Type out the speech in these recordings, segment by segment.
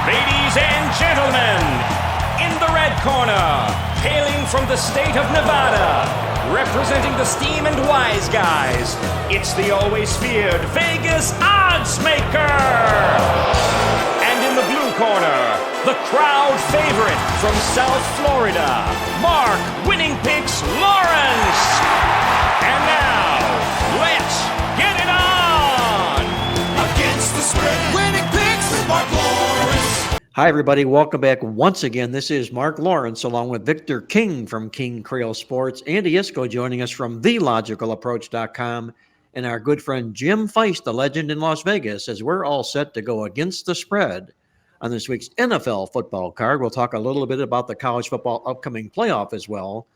Ladies and gentlemen, in the red corner, hailing from the state of Nevada, representing the Steam and Wise Guys, it's the always feared Vegas odds maker. And in the blue corner, the crowd favorite from South Florida, Marc Winning Picks Lawrence. And now, let's get it on! Against the spread, Winning Picks with Marc Lawrence. Hi, everybody. Welcome back once again. This is Marc Lawrence along with Victor King from King Creole Sports, Andy Iskoe joining us from TheLogicalApproach.com, and our good friend Jim Feist, the legend in Las Vegas, as we're all set to go against the spread on this week's NFL football card. We'll talk a little bit about the college football upcoming playoff as well.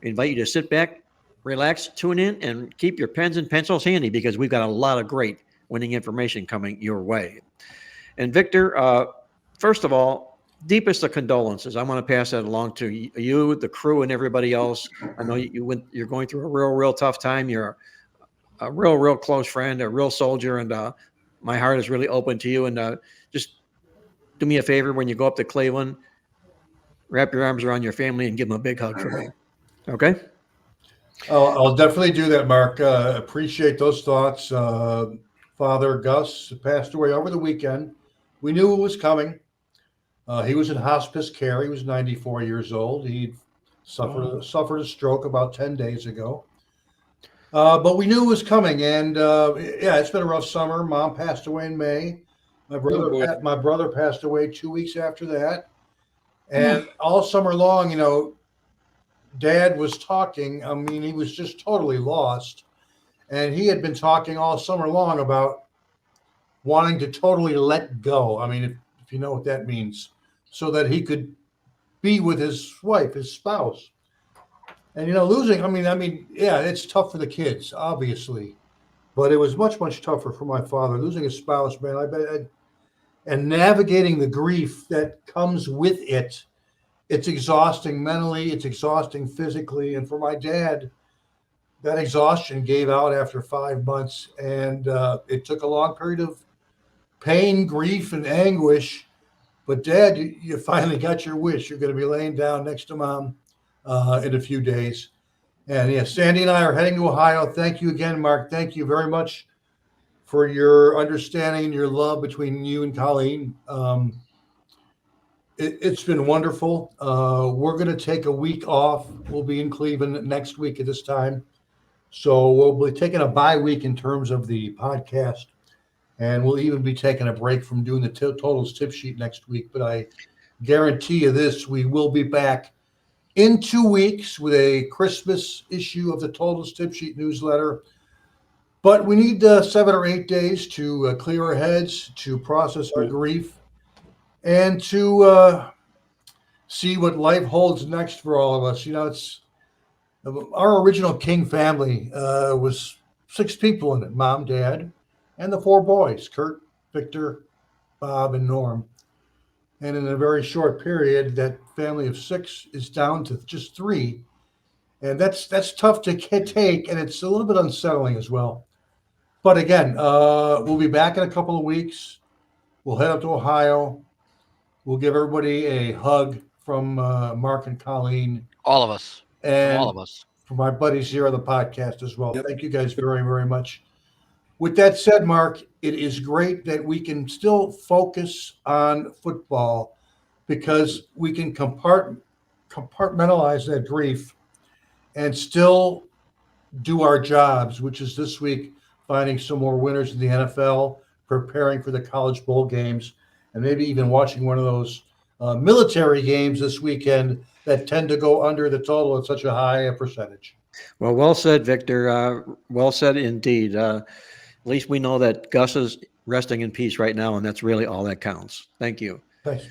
We invite you to sit back, relax, tune in, and keep your pens and pencils handy because we've got a lot of great winning information coming your way. And Victor, first of all, deepest of condolences. I want to pass that along to you, the crew, and everybody else. I know you're going through a real tough time. You're a real close friend, a real soldier, and my heart is really open to you. And just do me a favor when you go up to Cleveland, wrap your arms around your family and give them a big hug for me. Okay? I'll definitely do that, Marc. Appreciate those thoughts. Father Gus passed away over the weekend. We knew it was coming. He was in hospice care. He was 94 years old. He suffered a stroke about 10 days ago. But we knew it was coming. And, it's been a rough summer. Mom passed away in May. My brother passed away 2 weeks after that. And all summer long, Dad was talking. I mean, he was just totally lost. And he had been talking all summer long about wanting to totally let go. I mean, if you know what that means, so that he could be with his wife, his spouse. And, losing, it's tough for the kids, obviously. But it was much, much tougher for my father. Losing a spouse, man, I bet. And navigating the grief that comes with it, it's exhausting mentally, it's exhausting physically. And for my dad, that exhaustion gave out after 5 months. And it took a long period of pain, grief, and anguish. But Dad, you finally got your wish. You're going to be laying down next to Mom in a few days. And Sandy and I are heading to Ohio. Thank you again, Marc. Thank you very much for your understanding and your love between you and Colleen. It's been wonderful. We're going to take a week off. We'll be in Cleveland next week at this time. So we'll be taking a bye week in terms of the podcast. And we'll even be taking a break from doing the totals tip sheet next week. But I guarantee you this, we will be back in 2 weeks with a Christmas issue of the totals tip sheet newsletter. But we need 7 or 8 days to clear our heads, to process our grief, and to see what life holds next for all of us. It's our original King family was 6 people in it: Mom, Dad, and the 4 boys, Kurt, Victor, Bob, and Norm. And in a very short period, that family of 6 is down to just 3. And that's tough to take, and it's a little bit unsettling as well. But again, we'll be back in a couple of weeks. We'll head up to Ohio. We'll give everybody a hug from Marc and Colleen. All of us. And all of us. For my buddies here on the podcast as well. Yep. Thank you guys very, very much. With that said, Marc, it is great that we can still focus on football because we can compartmentalize that grief and still do our jobs, which is this week finding some more winners in the NFL, preparing for the college bowl games, and maybe even watching one of those military games this weekend that tend to go under the total at such a high percentage. Well said, Victor. Well said indeed. At least we know that Gus is resting in peace right now, and that's really all that counts. Thank you. Thanks.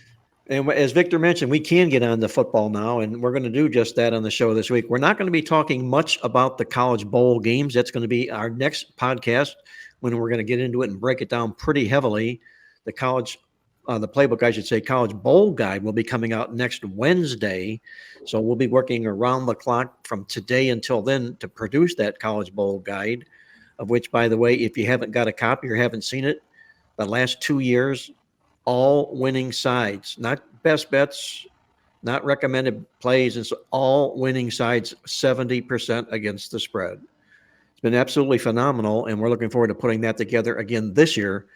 And as Victor mentioned, we can get on to football now, and we're going to do just that on the show this week. We're not going to be talking much about the college bowl games. That's going to be our next podcast when we're going to get into it and break it down pretty heavily. The Playbook, I should say, college bowl guide will be coming out next Wednesday. So we'll be working around the clock from today until then to produce that college bowl guide, of which, by the way, if you haven't got a copy or haven't seen it, the last 2 years, all winning sides, not best bets, not recommended plays. It's all winning sides, 70% against the spread. It's been absolutely phenomenal, and we're looking forward to putting that together again this year.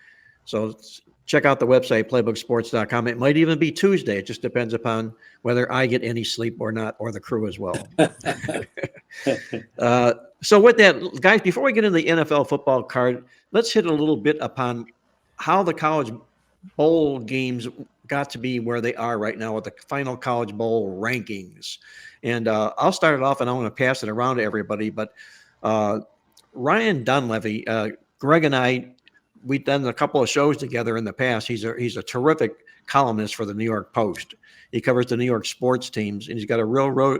So check out the website, playbooksports.com. It might even be Tuesday. It just depends upon whether I get any sleep or not, or the crew as well. So with that, guys, before we get into the NFL football card, let's hit a little bit upon how the college bowl games got to be where they are right now with the final college bowl rankings. And I'll start it off, and I'm going to pass it around to everybody. But Ryan Dunleavy, Greg and I, we've done a couple of shows together in the past. He's a terrific columnist for the New York Post. He covers the New York sports teams, and he's got a real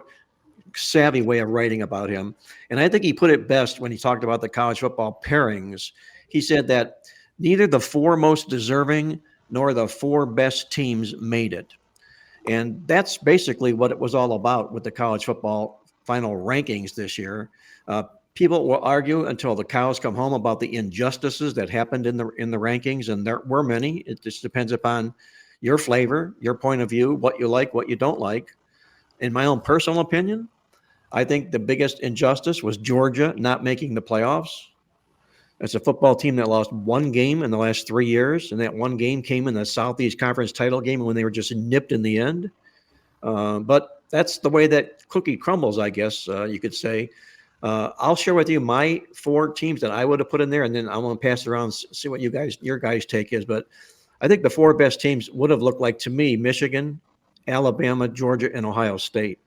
savvy way of writing about him. And I think he put it best when he talked about the college football pairings. He said that neither the four most deserving nor the four best teams made it. And that's basically what it was all about with the college football final rankings this year. People will argue until the cows come home about the injustices that happened in the rankings, and there were many. It just depends upon your flavor, your point of view, what you like, what you don't like. In my own personal opinion, I think the biggest injustice was Georgia not making the playoffs. It's a football team that lost one game in the last 3 years, and that one game came in the Southeast Conference title game when they were just nipped in the end. But that's the way that cookie crumbles, I guess you could say. I'll share with you my four teams that I would have put in there, and then I'm going to pass it around, see what your guys' take is. But I think the four best teams would have looked like, to me, Michigan, Alabama, Georgia, and Ohio State.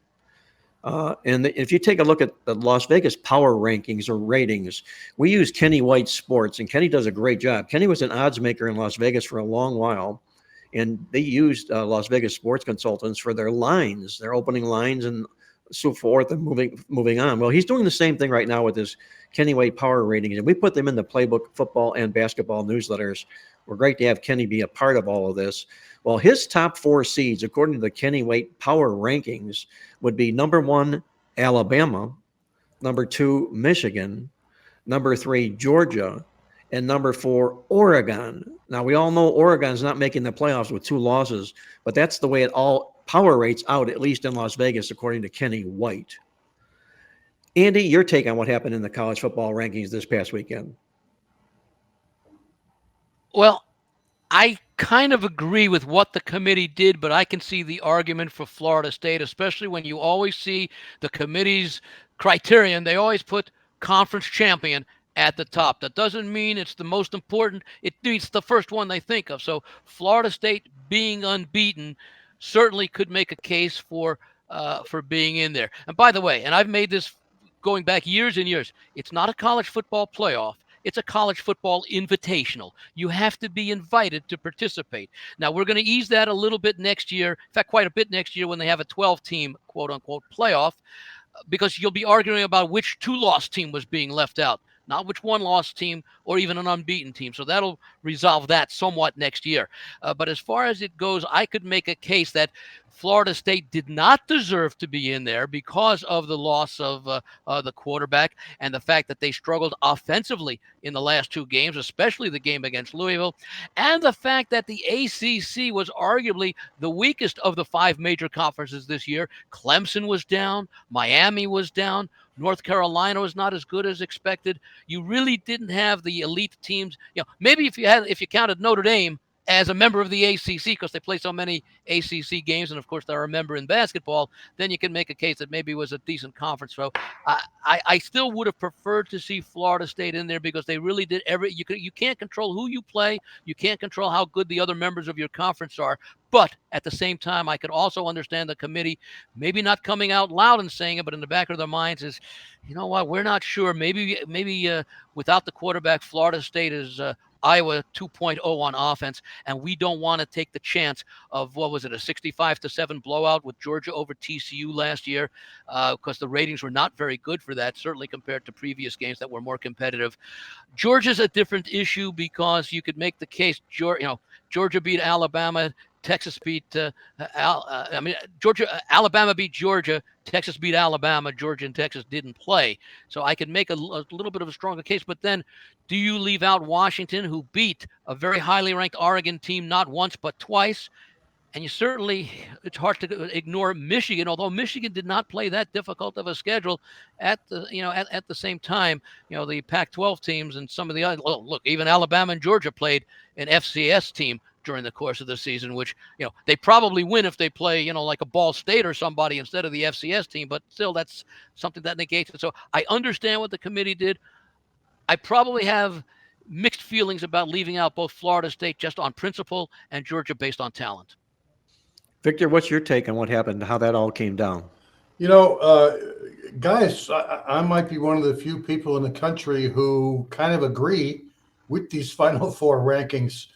And if you take a look at the Las Vegas power rankings or ratings, we use Kenny White Sports, and Kenny does a great job. Kenny was an odds maker in Las Vegas for a long while, and they used Las Vegas sports consultants for their lines, their opening lines, and so forth, and moving on. Well, he's doing the same thing right now with his Kenny White power ratings, and we put them in the Playbook football and basketball newsletters. We're great to have Kenny be a part of all of this. Well, his top four seeds, according to the Kenny White power rankings, would be number 1, Alabama, number 2, Michigan, number 3, Georgia, and number 4, Oregon. Now, we all know Oregon's not making the playoffs with 2 losses, but that's the way it all power rates out, at least in Las Vegas, according to Kenny White. Andy, your take on what happened in the college football rankings this past weekend? Well, I kind of agree with what the committee did, but I can see the argument for Florida State, especially when you always see the committee's criterion. They always put conference champion at the top. That doesn't mean it's the most important. It's the first one they think of. So Florida State being unbeaten certainly could make a case for being in there. And by the way, and I've made this going back years and years, it's not a college football playoff. It's a college football invitational. You have to be invited to participate. Now, we're going to ease that a little bit next year. In fact, quite a bit next year when they have a 12-team, quote-unquote, playoff, because you'll be arguing about which 2-loss team was being left out, not which 1-loss team or even an unbeaten team. So that'll resolve that somewhat next year. But as far as it goes, I could make a case that Florida State did not deserve to be in there because of the loss of the quarterback and the fact that they struggled offensively in the last 2 games, especially the game against Louisville, and the fact that the ACC was arguably the weakest of the 5 major conferences this year. Clemson was down, Miami was down, North Carolina was not as good as expected. You really didn't have the elite teams. Maybe if you counted Notre Dame as a member of the ACC, because they play so many ACC games, and of course they're a member in basketball, then you can make a case that maybe it was a decent conference. So I still would have preferred to see Florida State in there because they really did you can't control who you play. You can't control how good the other members of your conference are. But at the same time, I could also understand the committee maybe not coming out loud and saying it, but in the back of their minds is, you know what, we're not sure. Maybe without the quarterback, Florida State is Iowa 2.0 on offense, and we don't want to take the chance of, a 65-7 blowout with Georgia over TCU last year, because the ratings were not very good for that, certainly compared to previous games that were more competitive. Georgia's a different issue because you could make the case, Georgia beat Alabama Texas beat Georgia. Alabama beat Georgia. Texas beat Alabama. Georgia and Texas didn't play. So I could make a little bit of a stronger case. But then, do you leave out Washington, who beat a very highly ranked Oregon team not once but twice? And you certainly, it's hard to ignore Michigan, although Michigan did not play that difficult of a schedule at the same time. The Pac-12 teams and some of the other, look, even Alabama and Georgia played an FCS team during the course of the season, which, they probably win if they play, like a Ball State or somebody instead of the FCS team, but still that's something that negates it. So I understand what the committee did. I probably have mixed feelings about leaving out both Florida State just on principle and Georgia based on talent. Victor, what's your take on what happened, how that all came down? Guys, I might be one of the few people in the country who kind of agree with these Final Four rankings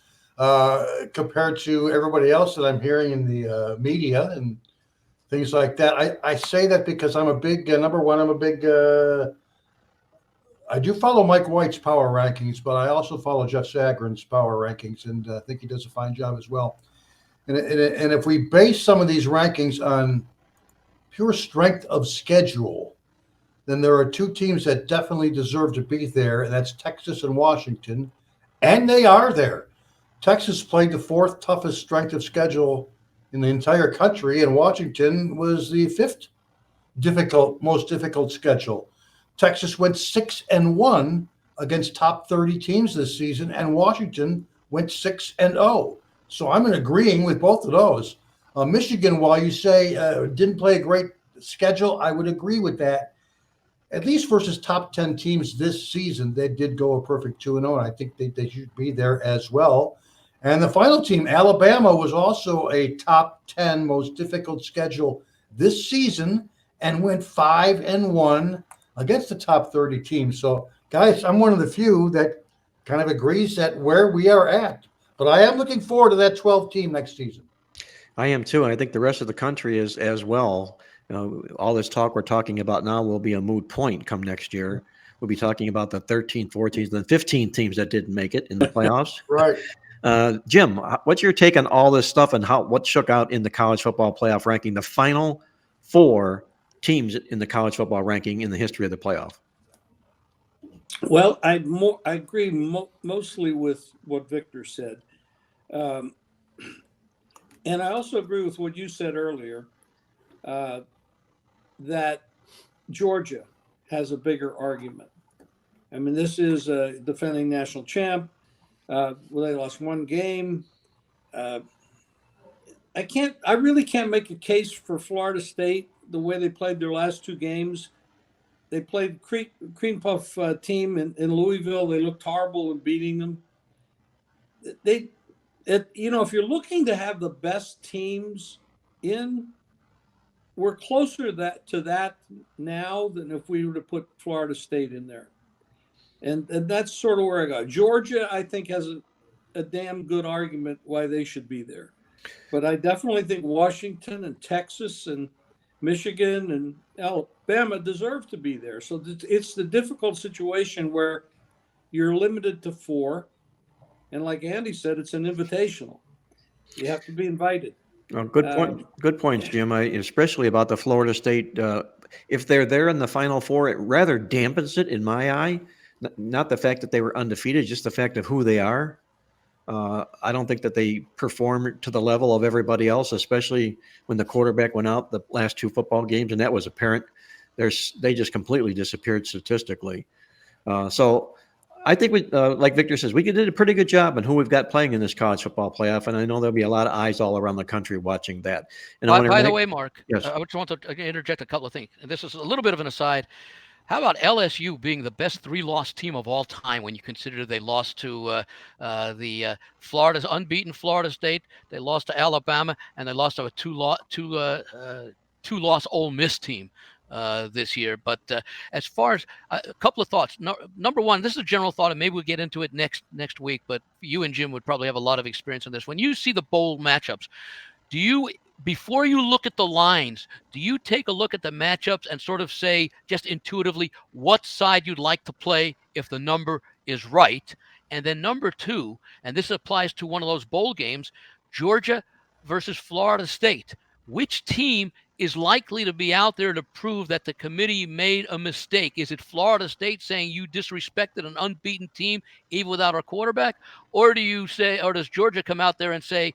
compared to everybody else that I'm hearing in the media and things like that. I say that because I'm a big, number one, I do follow Mike White's power rankings, but I also follow Jeff Sagarin's power rankings, and I think he does a fine job as well. And if we base some of these rankings on pure strength of schedule, then there are two teams that definitely deserve to be there, and that's Texas and Washington, and they are there. Texas played the fourth toughest strength of schedule in the entire country, and Washington was the fifth most difficult schedule. Texas went 6-1 against top 30 teams this season, and Washington went 6-0. So I'm agreeing with both of those. Michigan, while you say didn't play a great schedule, I would agree with that. At least versus top 10 teams this season, they did go a perfect 2-0, and I think they should be there as well. And the final team, Alabama, was also a top 10 most difficult schedule this season and went 5-1 against the top 30 teams. So, guys, I'm one of the few that kind of agrees that where we are at. But I am looking forward to that 12 team next season. I am too. And I think the rest of the country is as well. All this talk we're talking about now will be a moot point come next year. We'll be talking about the 13, 14, and 15 teams that didn't make it in the playoffs. Right. Jim, what's your take on all this stuff and what shook out in the college football playoff ranking, the final 4 teams in the college football ranking in the history of the playoff? Well, I agree mostly with what Victor said. And I also agree with what you said earlier, that Georgia has a bigger argument. I mean, this is a defending national champ. They lost one game. I really can't make a case for Florida State the way they played their last 2 games. They played cream puff team in Louisville. They looked horrible in beating them. If you're looking to have the best teams in, we're closer to that now than if we were to put Florida State in there. And that's sort of where I go. Georgia, I think, has a damn good argument why they should be there. But I definitely think Washington and Texas and Michigan and Alabama deserve to be there. So it's the difficult situation where you're limited to 4. And like Andy said, it's an invitational. You have to be invited. Well, good point. Good points, Jim. Especially about the Florida State. If they're there in the Final Four, it rather dampens it in my eye. Not the fact that they were undefeated, just the fact of who they are. I don't think that they perform to the level of everybody else, especially when the quarterback went out the last 2 football games, and that was apparent. They just completely disappeared statistically. So I think we, like Victor says, we did a pretty good job on who we've got playing in this college football playoff, and I know there'll be a lot of eyes all around the country watching that. And by the way, Mark, yes. I just want to interject a couple of things. And this is a little bit of an aside. How about LSU being the best 3-loss team of all time when you consider they lost to the Florida's unbeaten Florida State, they lost to Alabama, and they lost to a two-loss Ole Miss team this year. But as far as a couple of thoughts, number one, this is a general thought, and maybe we'll get into it next week. But you and Jim would probably have a lot of experience on this. When you see the bowl matchups, before you look at the lines, do you take a look at the matchups and sort of say just intuitively what side you'd like to play if the number is right? And then number 2, and this applies to one of those bowl games, Georgia versus Florida State. Which team is likely to be out there to prove that the committee made a mistake? Is it Florida State saying you disrespected an unbeaten team even without our quarterback? Or does Georgia come out there and say,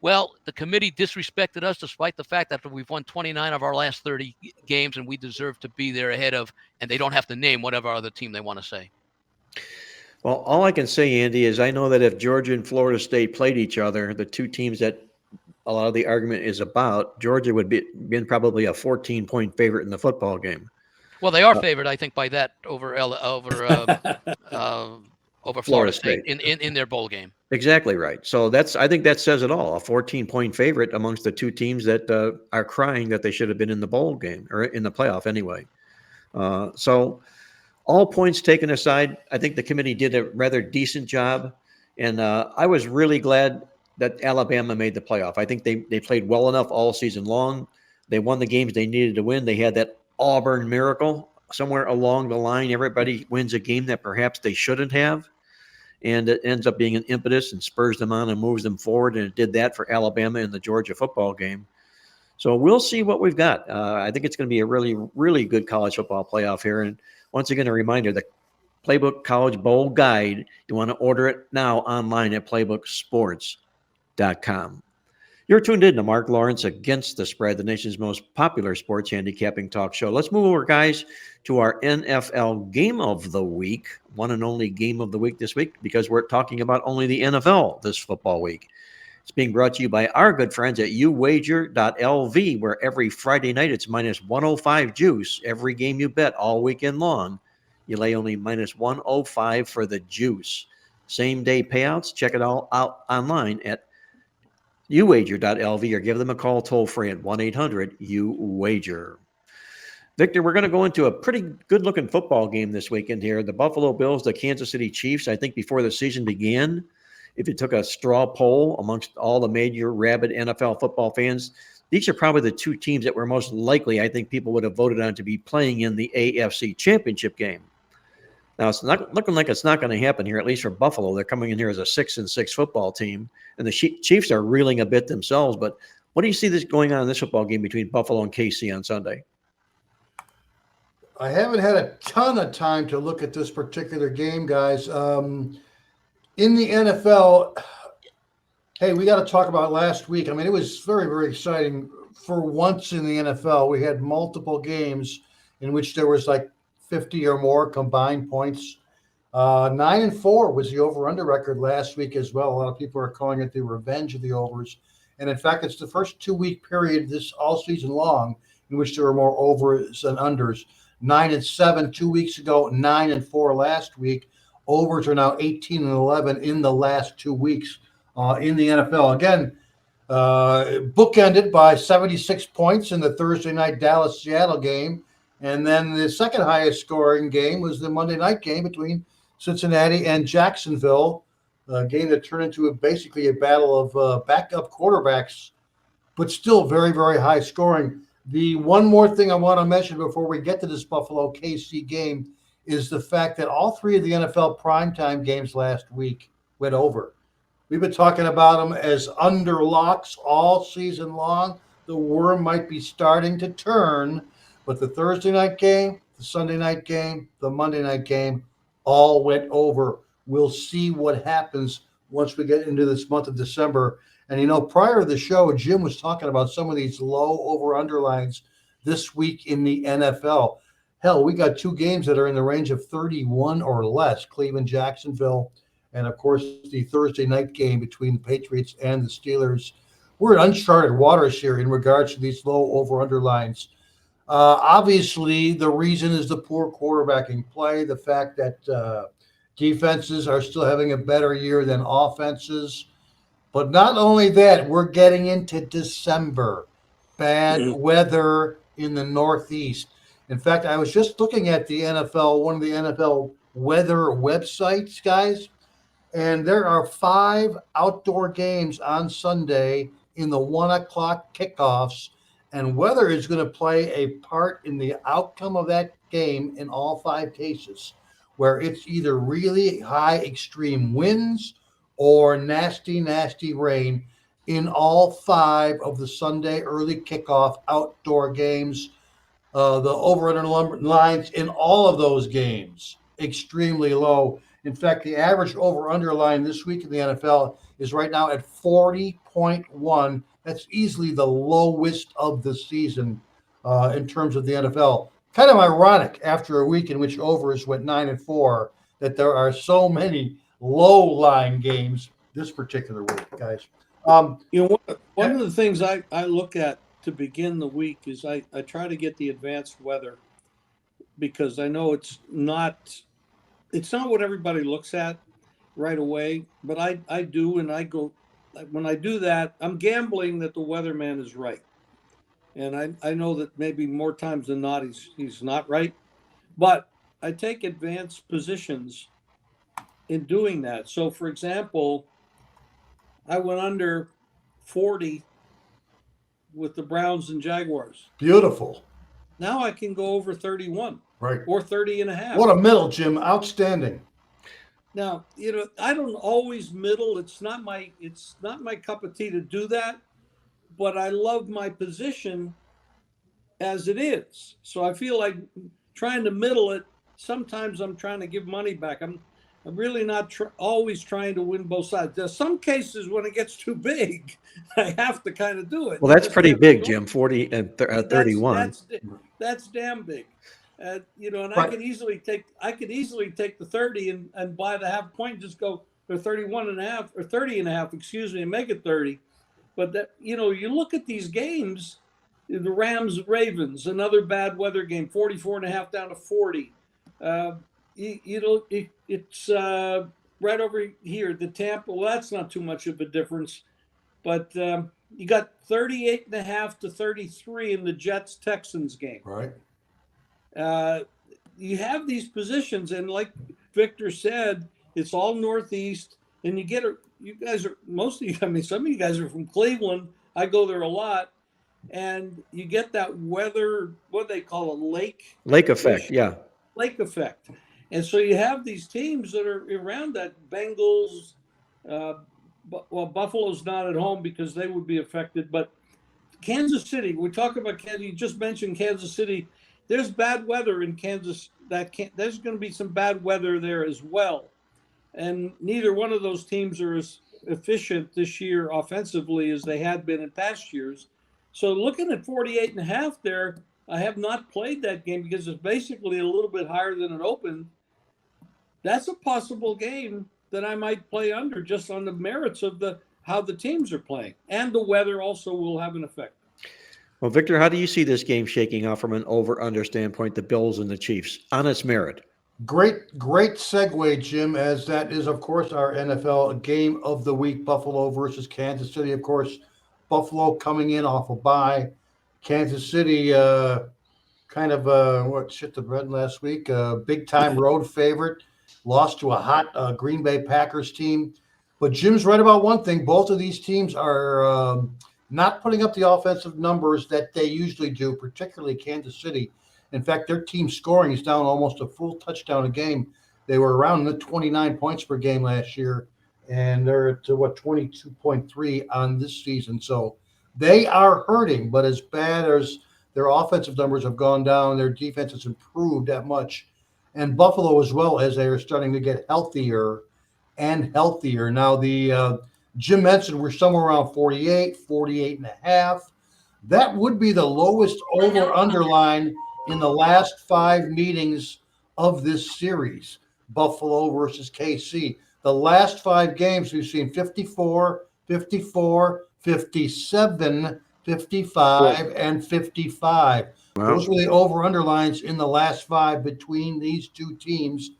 well, the committee disrespected us despite the fact that we've won 29 of our last 30 games and we deserve to be there ahead of, and they don't have to name whatever other team they want to say? Well, all I can say, Andy, is I know that if Georgia and Florida State played each other, the two teams that a lot of the argument is about, Georgia would be been probably a 14-point favorite in the football game. Well, they are favored, I think, by that over Florida State in their bowl game. Exactly right. So I think that says it all. A 14-point favorite amongst the two teams that are crying that they should have been in the bowl game or in the playoff anyway. So all points taken aside, I think the committee did a rather decent job. And I was really glad that Alabama made the playoff. I think they played well enough all season long. They won the games they needed to win. They had that Auburn miracle somewhere along the line. Everybody wins a game that perhaps they shouldn't have. And it ends up being an impetus and spurs them on and moves them forward. And it did that for Alabama in the Georgia football game. So we'll see what we've got. I think it's going to be a really, really good college football playoff here. And once again, a reminder, the Playbook College Bowl Guide, you want to order it now online at playbooksports.com. You're tuned in to Marc Lawrence Against the Spread, the nation's most popular sports handicapping talk show. Let's move over, guys, to our NFL Game of the Week, one and only Game of the Week this week, because we're talking about only the NFL this football week. It's being brought to you by our good friends at uwager.lv, where every Friday night it's minus 105 juice. Every game you bet all weekend long, you lay only minus 105 for the juice. Same day payouts. Check it all out online at uwager.lv or give them a call toll free at 1-800-UWAGER. Victor, we're going to go into a pretty good-looking football game this weekend here. The Buffalo Bills, the Kansas City Chiefs. I think before the season began, if you took a straw poll amongst all the major rabid NFL football fans, these are probably the two teams that were most likely, I think, people would have voted on to be playing in the AFC Championship game. Now, it's not looking like it's not going to happen here, at least for Buffalo. They're coming in here as a 6-6 football team, and the Chiefs are reeling a bit themselves. But what do you see this going on in this football game between Buffalo and KC on Sunday? I haven't had a ton of time to look at this particular game, guys. In the NFL, hey, we got to talk about last week. I mean, it was very, very exciting. For once in the NFL, we had multiple games in which there was like 50 or more combined points. 9-4 was the over-under record last week as well. A lot of people are calling it the revenge of the overs. And in fact, it's the first 2-week period this all season long in which there were more overs than unders. 9-7 2 weeks ago, 9-4 last week. Overs are now 18-11 in the last 2 weeks in the NFL. Again, bookended by 76 points in the Thursday night Dallas-Seattle game. And then the second highest scoring game was the Monday night game between Cincinnati and Jacksonville, a game that turned into basically a battle of backup quarterbacks, but still very, very high scoring. The one more thing I want to mention before we get to this Buffalo KC game is the fact that all three of the NFL primetime games last week went over. We've been talking about them as under locks all season long. The worm might be starting to turn, but the Thursday night game, the Sunday night game, the Monday night game all went over. We'll see what happens once we get into this month of December. And, you know, prior to the show, Jim was talking about some of these low over-under lines this week in the NFL. Hell, we got two games that are in the range of 31 or less, Cleveland, Jacksonville, and, of course, the Thursday night game between the Patriots and the Steelers. We're in uncharted waters here in regards to these low over-under lines. Obviously, the reason is the poor quarterbacking play, the fact that defenses are still having a better year than offenses. But not only that, we're getting into December. Bad weather in the Northeast. In fact, I was just looking at the NFL, one of the NFL weather websites, guys, and there are 5 outdoor games on Sunday in the 1 o'clock kickoffs, and weather is going to play a part in the outcome of that game in all 5 cases, where it's either really high extreme winds or nasty, nasty rain. in all 5 of the Sunday early kickoff outdoor games. The over-under lines in all of those games extremely low. In fact, the average over-under line this week in the NFL is right now at 40.1. That's easily the lowest of the season in terms of the NFL. Kind of ironic after a week in which overs went 9-4 that there are so many low-line games this particular week, guys. One of the things I look at to begin the week is I try to get the advanced weather, because I know it's not what everybody looks at right away, but I do, and I go, when I do that, I'm gambling that the weatherman is right. And I know that maybe more times than not he's not right, but I take advanced positions in doing that. So for example, I went under 40 with the Browns and Jaguars. Beautiful. Now I can go over 31. Right. Or 30 and a half. What a middle, Jim. Outstanding. Now, I don't always middle. It's not my cup of tea to do that, but I love my position as it is. So I feel like trying to middle it, sometimes I'm trying to give money back. I'm really not always trying to win both sides. There's some cases when it gets too big, I have to kind of do it. Well, that's pretty big, Jim. 40 and 31. That's damn big. And Right. I could easily take the 30 and buy the half point, just go for 31 and a half or 30 and a half, excuse me, and make it 30. But that, you look at these games, the Rams Ravens, another bad weather game, 44 and a half down to 40. It's right over here, the Tampa. Well, that's not too much of a difference, but you got 38 and a half to 33 in the Jets Texans game. Right. You have these positions, and like Victor said, it's all Northeast, and you guys are mostly, some of you guys are from Cleveland. I go there a lot, and you get that weather, what they call a lake effect. Yeah. Lake effect. And so you have these teams that are around that. Bengals, Buffalo's not at home because they would be affected, but Kansas City, we talk about Kansas, you just mentioned Kansas City. There's bad weather in Kansas. There's going to be some bad weather there as well. And neither one of those teams are as efficient this year offensively as they had been in past years. So looking at 48 and a half there, I have not played that game because it's basically a little bit higher than it opened. That's a possible game that I might play under just on the merits of how the teams are playing. And the weather also will have an effect. Well, Victor, how do you see this game shaking out from an over-under standpoint, the Bills and the Chiefs, on its merit? Great segue, Jim, as that is, of course, our NFL game of the week, Buffalo versus Kansas City. Of course, Buffalo coming in off a bye. Kansas City shit the bread last week. Big-time road favorite. Lost to a hot Green Bay Packers team. But Jim's right about one thing. Both of these teams are not putting up the offensive numbers that they usually do, particularly Kansas City. In fact, their team scoring is down almost a full touchdown a game. They were around the 29 points per game last year, and they're at 22.3 on this season. So they are hurting, but as bad as their offensive numbers have gone down, their defense has improved that much. And Buffalo as well, as they are starting to get healthier and healthier. Now, Jim mentioned we're somewhere around 48 and a half. That would be the lowest over-under line in the last 5 meetings of this series, Buffalo versus KC. The last 5 games, we've seen 54, 54, 57, 55, and 55. Wow. Those were the over-under lines in the last 5 between these two teams.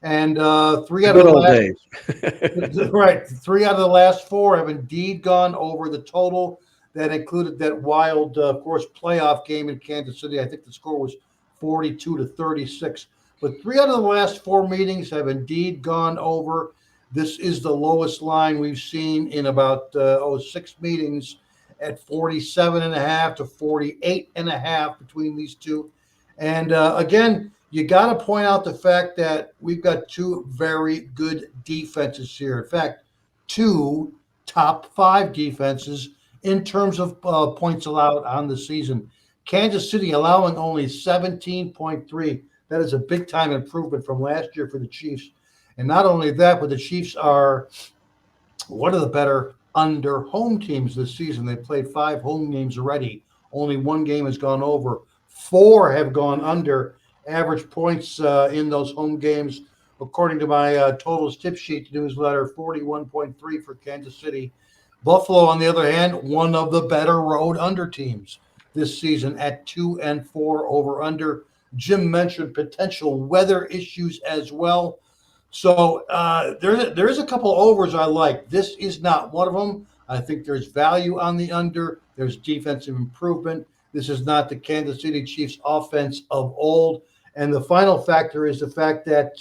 And 3 out of the last, right, 3 out of the last 4 have indeed gone over the total. That included that wild, of course, playoff game in Kansas City. I think the score was 42-36. But 3 out of the last 4 meetings have indeed gone over. This is the lowest line we've seen in about 6 meetings at 47.5 to 48.5 between these two. And again, you got to point out the fact that we've got 2 very good defenses here. In fact, 2 top 5 defenses in terms of points allowed on the season. Kansas City allowing only 17.3. That is a big time improvement from last year for the Chiefs. And not only that, but the Chiefs are one of the better under home teams this season. They played 5 home games already. Only 1 game has gone over. 4 have gone under. Average points in those home games, according to my totals tip sheet newsletter, 41.3 for Kansas City. Buffalo, on the other hand, one of the better road under teams this season at 2-4 over under. Jim mentioned potential weather issues as well. So there is a couple overs I like. This is not one of them. I think there's value on the under. There's defensive improvement. This is not the Kansas City Chiefs offense of old. And the final factor is the fact that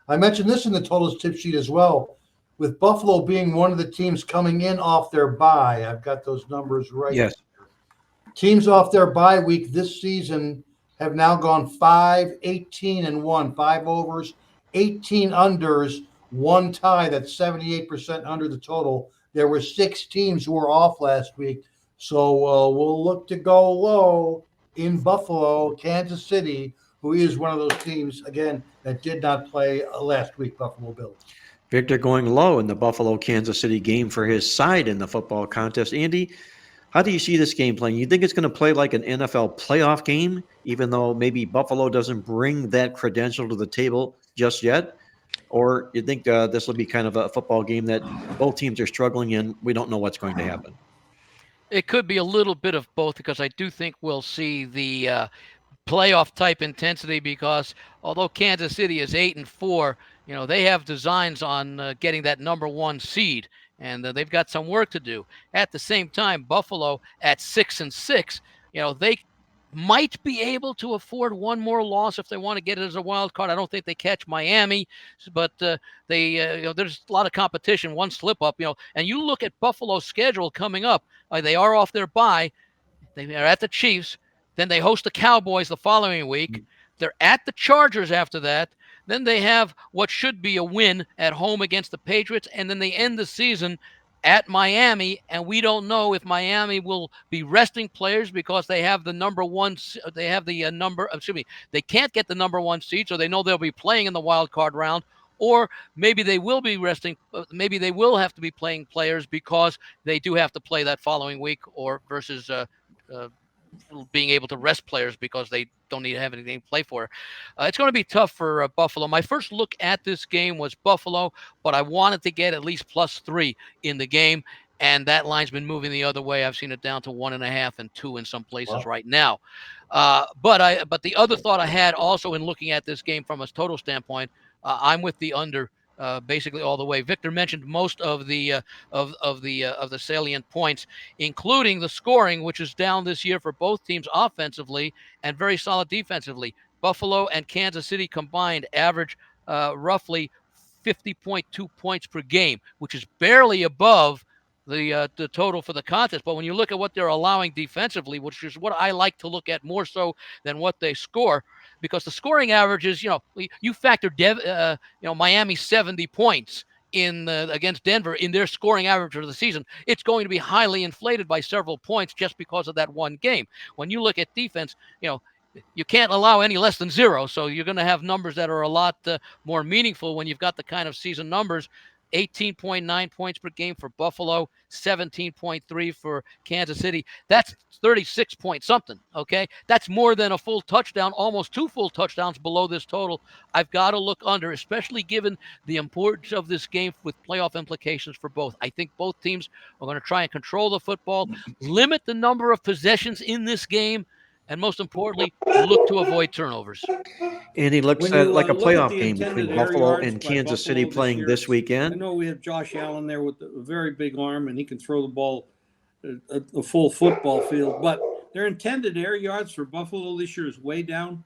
I mentioned this in the totals tip sheet as well. With Buffalo being one of the teams coming in off their bye, I've got those numbers right. Yes. Teams off their bye week this season have now gone 5-18-1, 5 overs, 18 unders, 1 tie. That's 78% under the total. There were 6 teams who were off last week. So we'll look to go low in Buffalo, Kansas City, who is one of those teams, again, that did not play last week, Buffalo Bills. Victor going low in the Buffalo-Kansas City game for his side in the football contest. Andy, how do you see this game playing? You think it's going to play like an NFL playoff game, even though maybe Buffalo doesn't bring that credential to the table just yet? Or you think this will be kind of a football game that both teams are struggling in? We don't know what's going to happen. It could be a little bit of both, because I do think we'll see the playoff type intensity, because although Kansas City is 8-4, they have designs on getting that number 1 seed, and they've got some work to do. At the same time, Buffalo at 6-6, they might be able to afford one more loss if they want to get it as a wild card. I don't think they catch Miami, but there's a lot of competition. One slip up, and you look at Buffalo's schedule coming up. They are off their bye. They are at the Chiefs. Then they host the Cowboys the following week. They're at the Chargers after that. Then they have what should be a win at home against the Patriots, and then they end the season at Miami, and we don't know if Miami will be resting players because they have the number 1. They have the they can't get the number 1 seed, so they know they'll be playing in the wild card round. Or maybe they will be resting. Maybe they will have to be playing players because they do have to play that following week, or versus being able to rest players because they don't need to have anything to play for. It's going to be tough for Buffalo. My first look at this game was Buffalo, but I wanted to get at least +3 in the game, and that line's been moving the other way. I've seen it down to 1.5 and 2 in some places right now. But the other thought I had also in looking at this game from a total standpoint, I'm with the under. Basically all the way. Victor mentioned most of the salient points, including the scoring, which is down this year for both teams offensively and very solid defensively. Buffalo and Kansas City combined average roughly 50.2 points per game, which is barely above the total for the contest. But when you look at what they're allowing defensively, which is what I like to look at more so than what they score, because the scoring averages, you factor Miami 70 points in against Denver in their scoring average of the season, it's going to be highly inflated by several points just because of that one game. When you look at defense, you can't allow any less than 0, so you're going to have numbers that are a lot more meaningful when you've got the kind of season numbers. 18.9 points per game for Buffalo, 17.3 for Kansas City. That's 36 point something, okay? That's more than a full touchdown, almost 2 full touchdowns below this total. I've got to look under, especially given the importance of this game with playoff implications for both. I think both teams are going to try and control the football, limit the number of possessions in this game, and most importantly, look to avoid turnovers. And he looks at like a look at playoff the game intended between air Buffalo yards and by Kansas City Buffalo playing year, this I weekend. know we have Josh Allen there with a very big arm, and he can throw the ball a full football field. But their intended air yards for Buffalo this year is way down.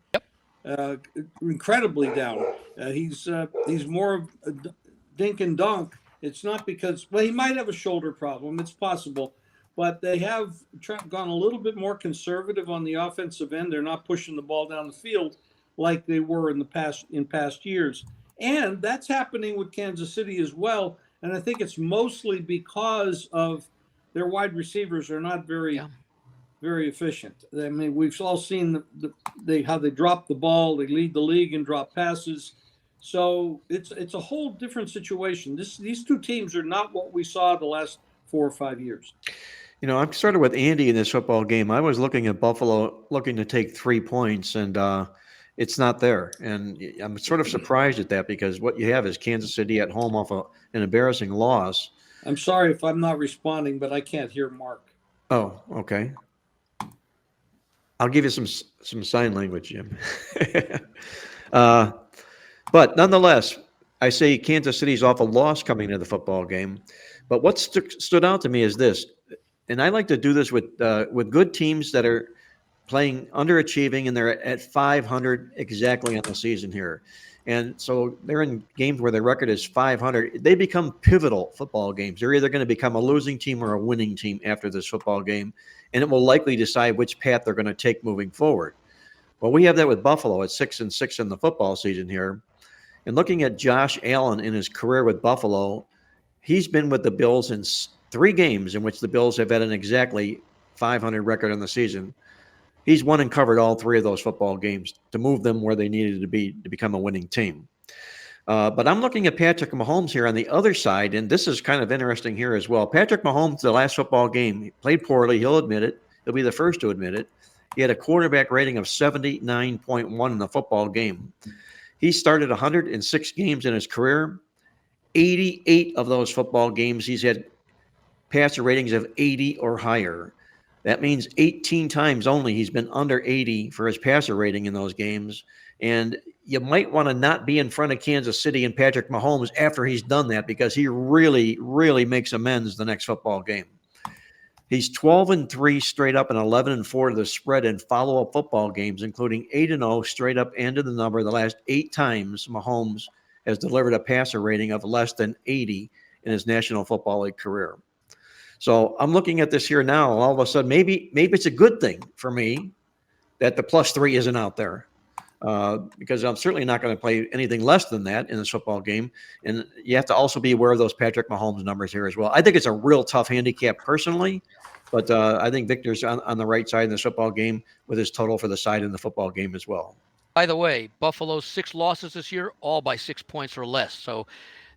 Yep. Incredibly down. He's more of a dink and dunk. It's not because, he might have a shoulder problem. It's possible. But they have gone a little bit more conservative on the offensive end. They're not pushing the ball down the field like they were in past years. And that's happening with Kansas City as well. And I think it's mostly because of their wide receivers are not very efficient. I mean, we've all seen how they drop the ball. They lead the league in drop passes. So it's a whole different situation. These two teams are not what we saw the last 4 or 5 years. You know, I'm started with Andy in this football game. I was looking at Buffalo looking to take 3 points, and it's not there. And I'm sort of surprised at that because what you have is Kansas City at home off an embarrassing loss. I'm sorry if I'm not responding, but I can't hear Mark. Oh, okay. I'll give you some sign language, Jim. But nonetheless, I say Kansas City's off a loss coming into the football game. But what stood out to me is this, and I like to do this with good teams that are playing underachieving, and they're at 500 exactly on the season here. And so they're in games where their record is 500. They become pivotal football games. They're either going to become a losing team or a winning team after this football game, and it will likely decide which path they're going to take moving forward. Well, we have that with Buffalo at 6-6 in the football season here. And looking at Josh Allen in his career with Buffalo, he's been with the Bills in 3 games in which the Bills have had an exactly 500 record in the season. He's won and covered all 3 of those football games to move them where they needed to be to become a winning team. But I'm looking at Patrick Mahomes here on the other side, and this is kind of interesting here as well. Patrick Mahomes, the last football game, he played poorly. He'll admit it. He'll be the first to admit it. He had a quarterback rating of 79.1 in the football game. He started 106 games in his career. 88 of those football games, he's had passer ratings of 80 or higher. That means 18 times only he's been under 80 for his passer rating in those games. And you might want to not be in front of Kansas City and Patrick Mahomes after he's done that because he really, really makes amends the next football game. He's 12-3 straight up and 11-4 to the spread in follow-up football games, including 8-0 straight up and to the number the last 8 times Mahomes has delivered a passer rating of less than 80 in his National Football League career. So I'm looking at this here now, and all of a sudden, maybe it's a good thing for me that the +3 isn't out there because I'm certainly not going to play anything less than that in this football game. And you have to also be aware of those Patrick Mahomes numbers here as well. I think it's a real tough handicap personally, but I think Victor's on the right side in this football game with his total for the side in the football game as well. By the way, Buffalo's 6 losses this year, all by 6 points or less. So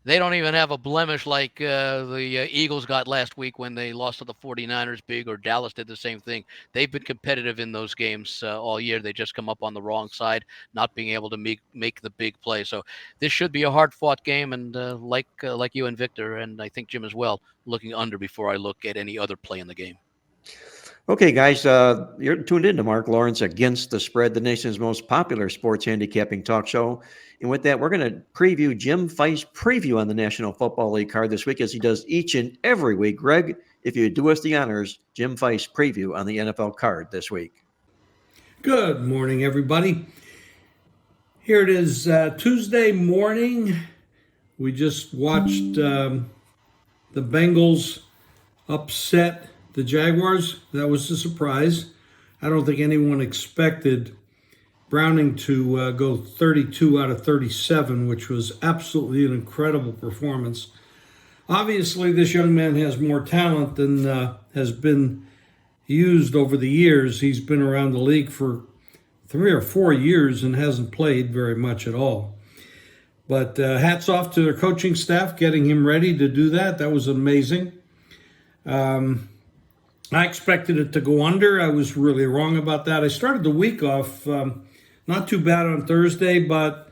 they don't even have a blemish like the Eagles got last week when they lost to the 49ers big, or Dallas did the same thing. They've been competitive in those games all year. They just come up on the wrong side, not being able to make the big play. So this should be a hard-fought game, and like you and Victor, and I think Jim as well, looking under before I look at any other play in the game. Okay, guys, you're tuned in to Marc Lawrence Against the Spread, the nation's most popular sports handicapping talk show. And with that, we're going to preview Jim Feist preview on the National Football League card this week, as he does each and every week. Greg, if you do us the honors, Jim Feist preview on the NFL card this week. Good morning, everybody. Here it is, Tuesday morning. We just watched the Bengals upset the Jaguars. That was a surprise. I don't think anyone expected Browning to go 32 out of 37, which was absolutely an incredible performance. Obviously, this young man has more talent than has been used over the years. He's been around the league for 3 or 4 years and hasn't played very much at all. But hats off to their coaching staff getting him ready to do that. That was amazing. I expected it to go under. I was really wrong about that. I started the week off not too bad on Thursday, but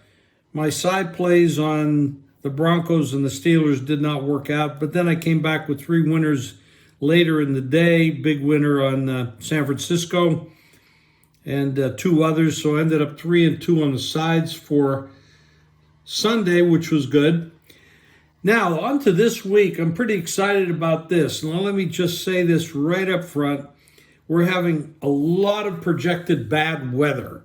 my side plays on the Broncos and the Steelers did not work out. But then I came back with 3 winners later in the day. Big winner on San Francisco and 2 others. So I ended up 3-2 on the sides for Sunday, which was good. Now, on to this week. I'm pretty excited about this. Now, let me just say this right up front. We're having a lot of projected bad weather,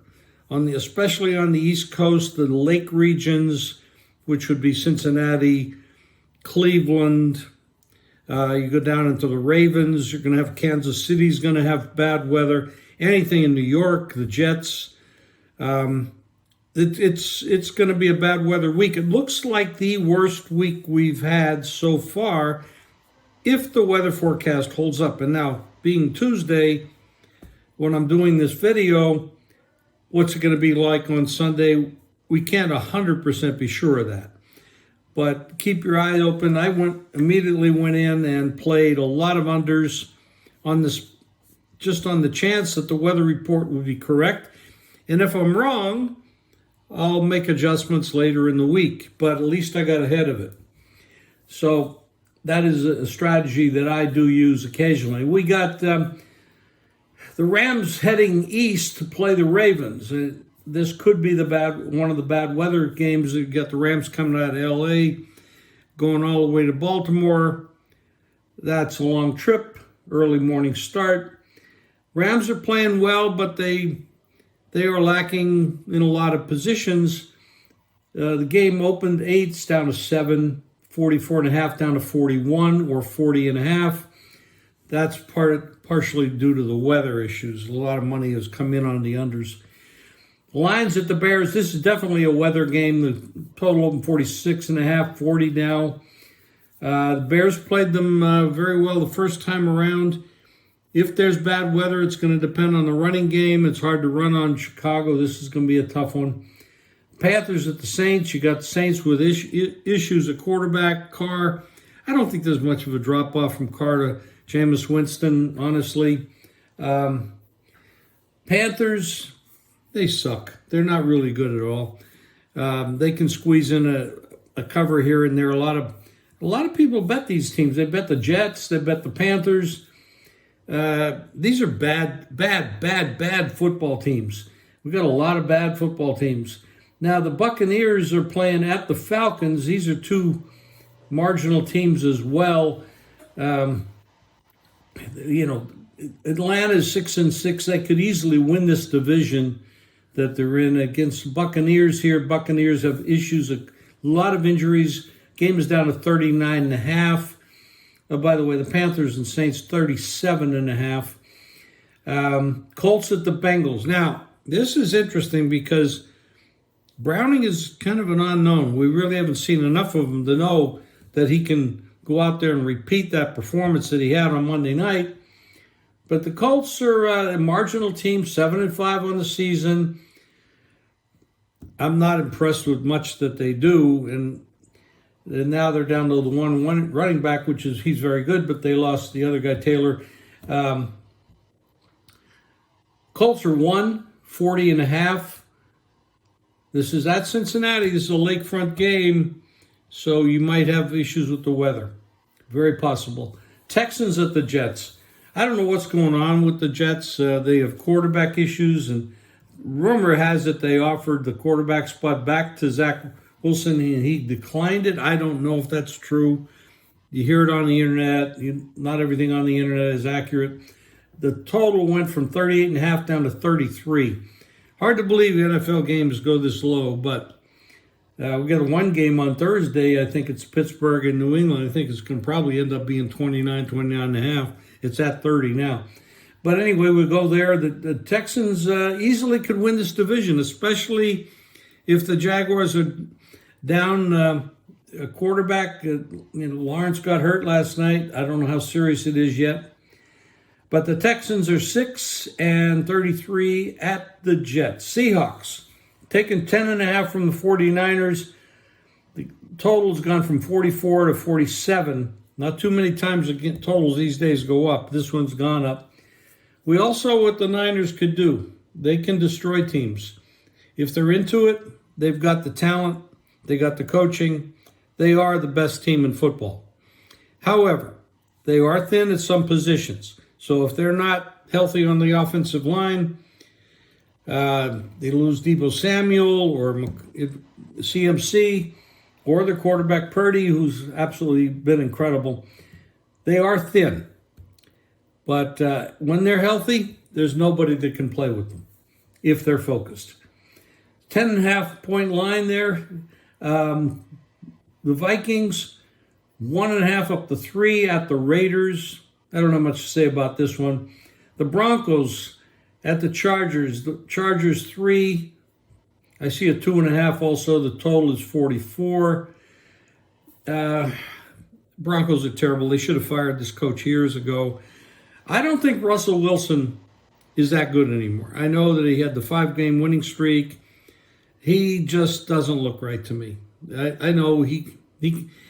especially on the East Coast, the lake regions, which would be Cincinnati, Cleveland. You go down into the Ravens, you're going to have Kansas City's going to have bad weather. Anything in New York, the Jets. it's going to be a bad weather week. It looks like the worst week we've had so far if the weather forecast holds up. And now, being Tuesday, when I'm doing this video, what's it going to be like on Sunday? We can't 100% be sure of that. But keep your eye open. I immediately went in and played a lot of unders on this, just on the chance that the weather report would be correct. And if I'm wrong, I'll make adjustments later in the week, but at least I got ahead of it. So that is a strategy that I do use occasionally. We got the Rams heading east to play the Ravens. This could be one of the bad weather games. You got the Rams coming out of LA, going all the way to Baltimore. That's a long trip, early morning start. Rams are playing well, but they are lacking in a lot of positions. The game opened 8, down to 7, 44.5 down to 41 or 40.5. That's partially due to the weather issues. A lot of money has come in on the unders. Lines at the Bears. This is definitely a weather game. The total opened 46.5, 40 now. The Bears played them very well the first time around. If there's bad weather, it's going to depend on the running game. It's hard to run on Chicago. This is going to be a tough one. Panthers at the Saints. You got the Saints with issues at quarterback. Carr. I don't think there's much of a drop-off from Carr to Jameis Winston, honestly. Panthers, they suck. They're not really good at all. They can squeeze in a cover here and there. A lot of people bet these teams. They bet the Jets. They bet the Panthers. These are bad football teams. We've got a lot of bad football teams. Now, the Buccaneers are playing at the Falcons. These are two marginal teams as well. Atlanta is 6-6. They could easily win this division that they're in against the Buccaneers here. Buccaneers have issues, a lot of injuries. Game is down to 39.5. By the way, the Panthers and Saints 37.5. Colts at the Bengals. Now, this is interesting because Browning is kind of an unknown. We really haven't seen enough of him to know that he can go out there and repeat that performance that he had on Monday night. But the Colts are a marginal team, 7-5 on the season. I'm not impressed with much that they do, and now they're down to the one running back, he's very good, but they lost the other guy, Taylor. Colts are 40.5. This is at Cincinnati. This is a lakefront game, so you might have issues with the weather. Very possible. Texans at the Jets. I don't know what's going on with the Jets. They have quarterback issues, and rumor has it they offered the quarterback spot back to Zach Wilson, and he declined it. I don't know if that's true. You hear it on the internet. Not everything on the internet is accurate. The total went from 38.5 down to 33. Hard to believe NFL games go this low, but we got a one game on Thursday. I think it's Pittsburgh and New England. I think it's going to probably end up being 29.5. It's at 30 now. But anyway, we go there. The Texans easily could win this division, especially if the Jaguars are down a quarterback. Lawrence got hurt last night. I don't know how serious it is yet. But the Texans are 6-33 at the Jets. Seahawks taking 10.5 from the 49ers. The total's gone from 44 to 47. Not too many times totals these days go up. This one's gone up. We all saw what the Niners could do. They can destroy teams. If they're into it, they've got the talent. They got the coaching. They are the best team in football. However, they are thin at some positions. So if they're not healthy on the offensive line, they lose Deebo Samuel or CMC or their quarterback Purdy, who's absolutely been incredible. They are thin. But when they're healthy, there's nobody that can play with them if they're focused. 10.5 point line there. The Vikings, 1.5 up to 3 at the Raiders. I don't have much to say about this one. The Broncos at the Chargers. The Chargers 3. I see a 2.5 also. The total is 44. Broncos are terrible. They should have fired this coach years ago. I don't think Russell Wilson is that good anymore. I know that he had the 5-game winning streak. He just doesn't look right to me. I know he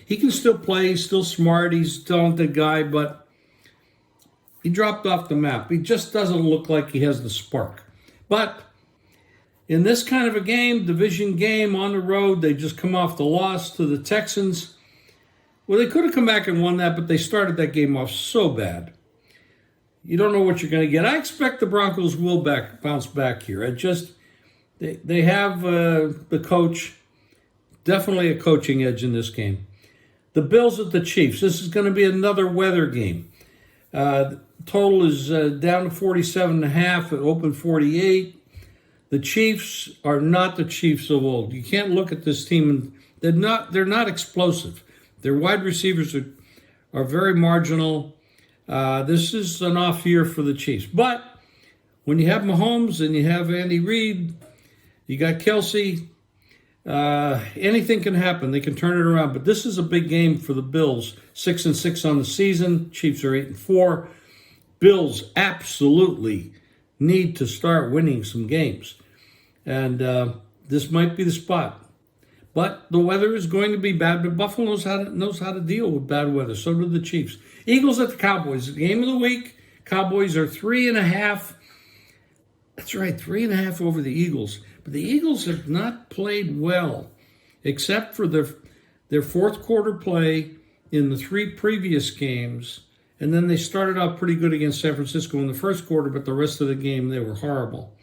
can still play. He's still smart. He's a talented guy, but he dropped off the map. He just doesn't look like he has the spark. But in this kind of a game, division game on the road, they just come off the loss to the Texans. Well, they could have come back and won that, but they started that game off so bad. You don't know what you're going to get. I expect the Broncos will bounce back here. They have the coach, definitely a coaching edge in this game. The Bills at the Chiefs. This is going to be another weather game. Total is down to 47.5. It opened 48. The Chiefs are not the Chiefs of old. You can't look at this team and they're not explosive. Their wide receivers are very marginal. This is an off year for the Chiefs. But when you have Mahomes and you have Andy Reid, you got Kelsey, anything can happen. They can turn it around. But this is a big game for the Bills. 6-6 on the season. Chiefs are 8-4. Bills absolutely need to start winning some games. And this might be the spot. But the weather is going to be bad. But Buffalo knows how to deal with bad weather. So do the Chiefs. Eagles at the Cowboys. Game of the week. Cowboys are 3.5. That's right, 3.5 over the Eagles. But the Eagles have not played well, except for their fourth quarter play in the 3 previous games. And then they started out pretty good against San Francisco in the first quarter, but the rest of the game, they were horrible.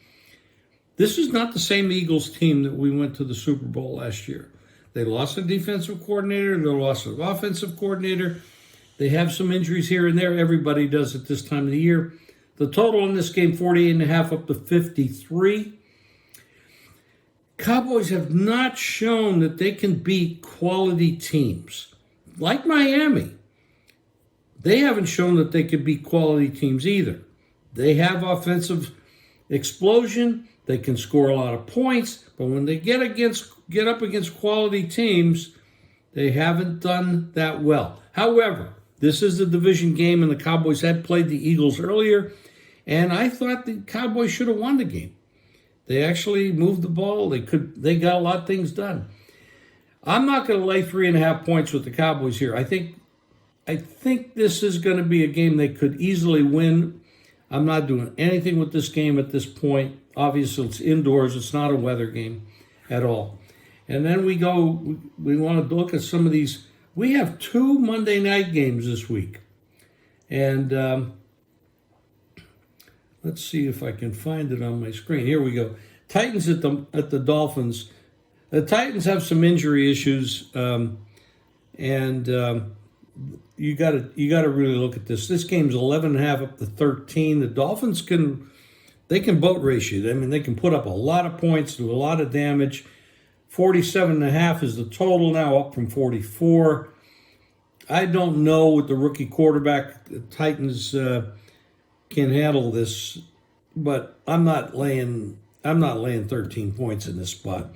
This is not the same Eagles team that we went to the Super Bowl last year. They lost a defensive coordinator. They lost an offensive coordinator. They have some injuries here and there. Everybody does at this time of the year. The total in this game, 48.5 up to 53. Cowboys have not shown that they can beat quality teams. Like Miami, they haven't shown that they can beat quality teams either. They have offensive explosion. They can score a lot of points, but when they get up against quality teams, they haven't done that well. However, this is the division game, and the Cowboys had played the Eagles earlier, and I thought the Cowboys should have won the game. They actually moved the ball. They got a lot of things done. I'm not going to lay 3.5 points with the Cowboys here. I think this is going to be a game they could easily win. I'm not doing anything with this game at this point. Obviously, it's indoors. It's not a weather game at all. And then we want to look at some of these. We have 2 Monday night games this week. And let's see if I can find it on my screen. Here we go. Titans at the Dolphins. The Titans have some injury issues, and you got to really look at this. This game's 11.5 up to 13. The Dolphins can boat race you. I mean, they can put up a lot of points, do a lot of damage. 47.5 is the total now, up from 44. I don't know with the rookie quarterback. The Titans can handle this, but I'm not laying 13 points in this spot.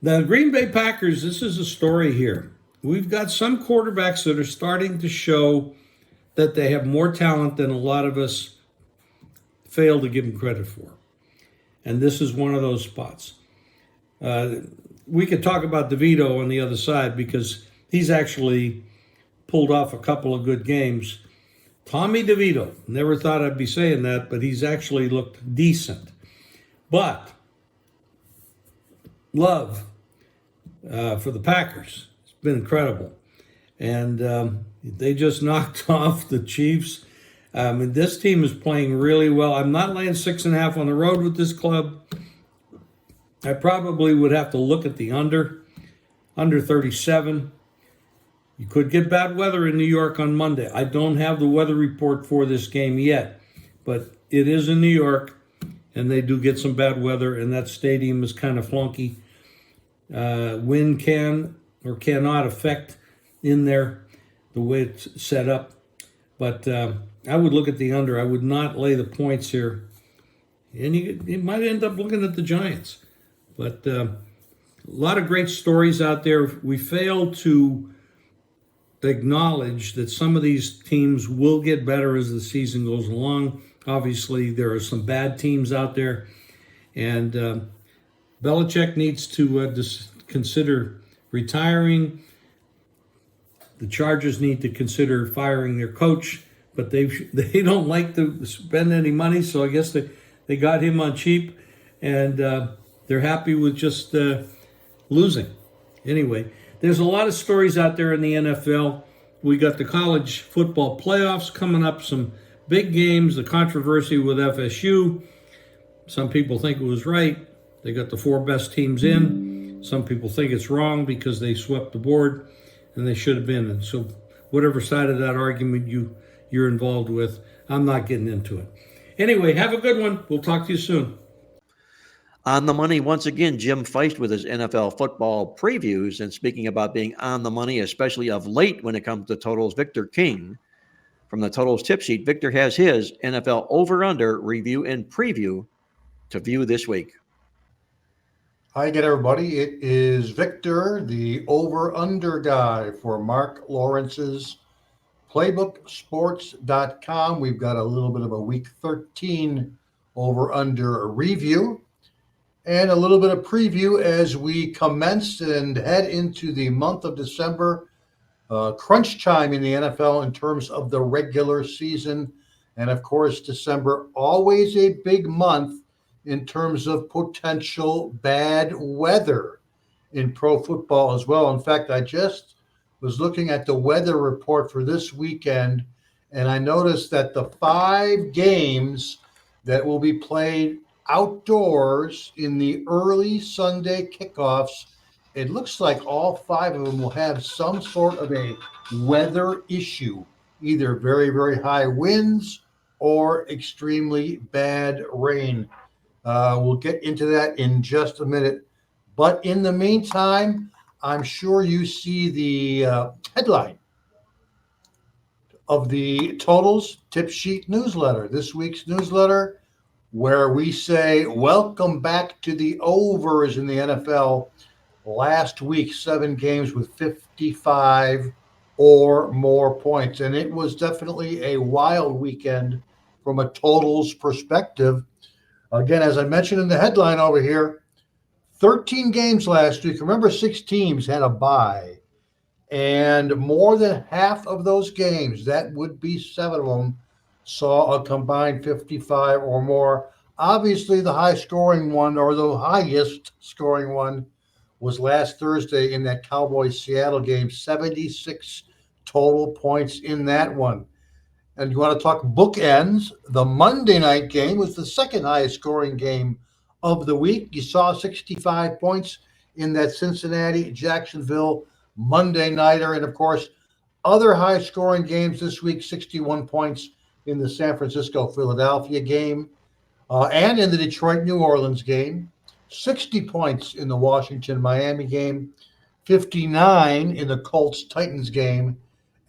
The Green Bay Packers, this is a story here. We've got some quarterbacks that are starting to show that they have more talent than a lot of us fail to give them credit for. And this is one of those spots. We could talk about DeVito on the other side because he's actually pulled off a couple of good games. Tommy DeVito, never thought I'd be saying that, but he's actually looked decent. But Love for the Packers, it's been incredible. And they just knocked off the Chiefs. And this team is playing really well. I'm not laying 6.5 on the road with this club. I probably would have to look at the under 37. You could get bad weather in New York on Monday. I don't have the weather report for this game yet, but it is in New York, and they do get some bad weather, and that stadium is kind of flunky. Wind can or cannot affect in there the way it's set up. But I would look at the under. I would not lay the points here. And you might end up looking at the Giants. But a lot of great stories out there. We fail to acknowledge that some of these teams will get better as the season goes along. Obviously, there are some bad teams out there, and Belichick needs to consider retiring. The Chargers need to consider firing their coach, but they don't like to spend any money, so I guess they got him on cheap, and they're happy with just losing. Anyway, there's a lot of stories out there in the NFL. We got the college football playoffs coming up, some big games, the controversy with FSU. Some people think it was right. They got the 4 best teams in. Some people think it's wrong because they swept the board and they should have been. And so whatever side of that argument you're involved with, I'm not getting into it. Anyway, have a good one. We'll talk to you soon. On the money, once again, Jim Feist with his NFL football previews. And speaking about being on the money, especially of late when it comes to totals, Victor King from the Totals Tip Sheet. Victor has his NFL over-under review and preview to view this week. Hi again, everybody. It is Victor, the over-under guy for Marc Lawrence's Playbooksports.com. We've got a little bit of a Week 13 over-under review and a little bit of preview as we commence and head into the month of December. Crunch time in the NFL in terms of the regular season. And, of course, December, always a big month in terms of potential bad weather in pro football as well. In fact, I just was looking at the weather report for this weekend, and I noticed that the 5 games that will be played outdoors in the early Sunday kickoffs, it looks like all 5 of them will have some sort of a weather issue, either very, very high winds or extremely bad rain. We'll get into that in just a minute. But in the meantime, I'm sure you see the headline of the Totals Tip Sheet newsletter, this week's newsletter, where we say, welcome back to the overs in the NFL. Last week, 7 games with 55 or more points. And it was definitely a wild weekend from a totals perspective. Again, as I mentioned in the headline over here, 13 games last week. Remember, 6 teams had a bye. And more than half of those games, that would be 7 of them, saw a combined 55 or more. Obviously, the high-scoring one, or the highest-scoring one, was last Thursday in that Cowboys-Seattle game. 76 total points in that one. And you want to talk bookends, the Monday night game was the second highest scoring game of the week. You saw 65 points in that Cincinnati-Jacksonville Monday nighter. And, of course, other high scoring games this week, 61 points in the San Francisco-Philadelphia game and in the Detroit-New Orleans game, 60 points in the Washington-Miami game, 59 in the Colts-Titans game,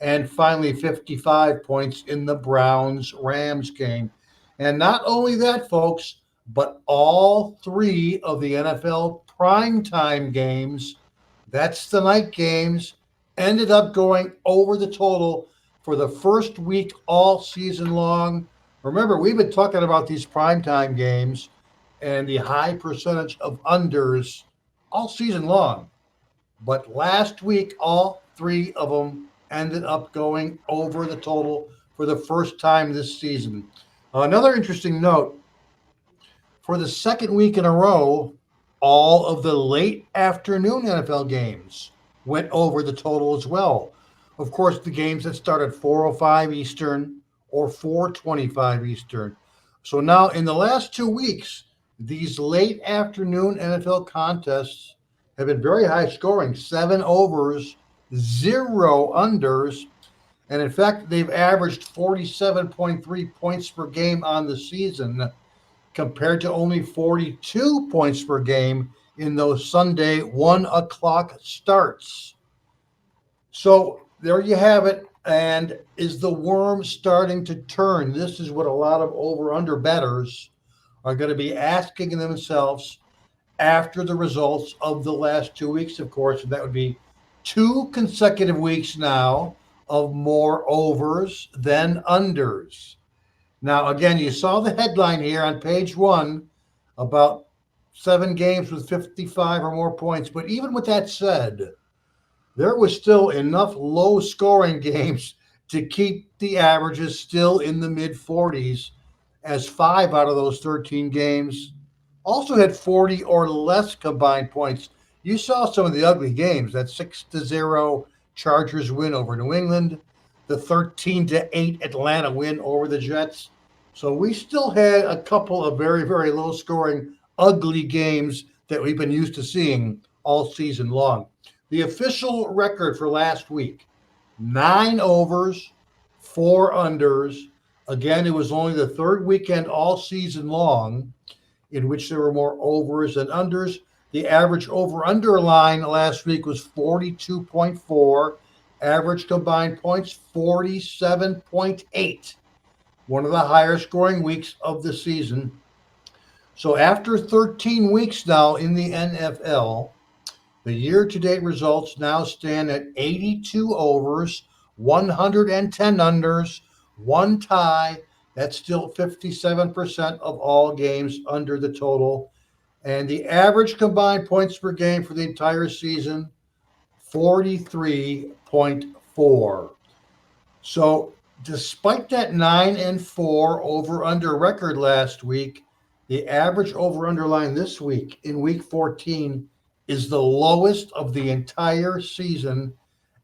and finally 55 points in the Browns-Rams game. And not only that, folks, but all 3 of the NFL primetime games, that's the night games, ended up going over the total for the first week all season long. Remember, we've been talking about these primetime games and the high percentage of unders all season long. But last week, all 3 of them ended up going over the total for the first time this season. Another interesting note, for the second week in a row, all of the late afternoon NFL games went over the total as well. Of course, the games that start at 4:05 Eastern or 4:25 Eastern. So now in the last 2 weeks, these late afternoon NFL contests have been very high scoring, 7 overs, 0 unders. And in fact, they've averaged 47.3 points per game on the season compared to only 42 points per game in those Sunday 1 o'clock starts. So there you have it. And is the worm starting to turn? This is what a lot of over-under bettors are going to be asking themselves after the results of the last 2 weeks, of course, and that would be 2 consecutive weeks now of more overs than unders. Now, again, you saw the headline here on page 1 about 7 games with 55 or more points. But even with that said, there was still enough low-scoring games to keep the averages still in the mid-40s, as 5 out of those 13 games also had 40 or less combined points. You saw some of the ugly games. That 6-0 Chargers win over New England, the 13-8 Atlanta win over the Jets. So we still had a couple of very, very low-scoring, ugly games that we've been used to seeing all season long. The official record for last week, 9 overs, 4 unders. Again, it was only the third weekend all season long in which there were more overs than unders. The average over-under line last week was 42.4. Average combined points, 47.8. One of the higher scoring weeks of the season. So after 13 weeks now in the NFL, the year-to-date results now stand at 82 overs, 110 unders, 1 tie. That's still 57% of all games under the total. And the average combined points per game for the entire season, 43.4. So despite that 9-4 over-under record last week, the average over-under line this week in week 14 is the lowest of the entire season.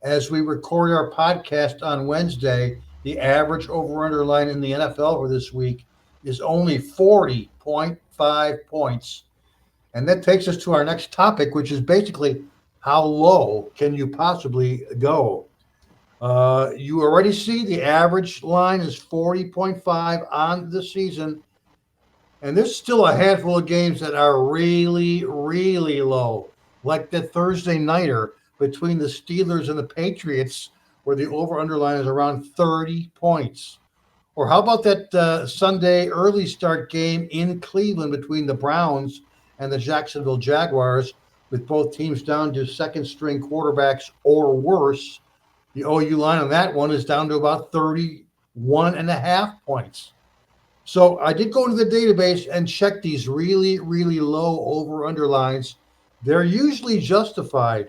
As we record our podcast on Wednesday, the average over-under line in the NFL for this week is only 40.5 points. And that takes us to our next topic, which is basically how low can you possibly go? You already see the average line is 40.5 on the season. And there's still a handful of games that are really, really low, like the Thursday nighter between the Steelers and the Patriots, where the over-under line is around 30 points. Or how about that Sunday early start game in Cleveland between the Browns and the Jacksonville Jaguars, with both teams down to second-string quarterbacks or worse? The OU line on that one is down to about 31.5 points. So I did go into the database and check these really, really low over-under lines. They're usually justified.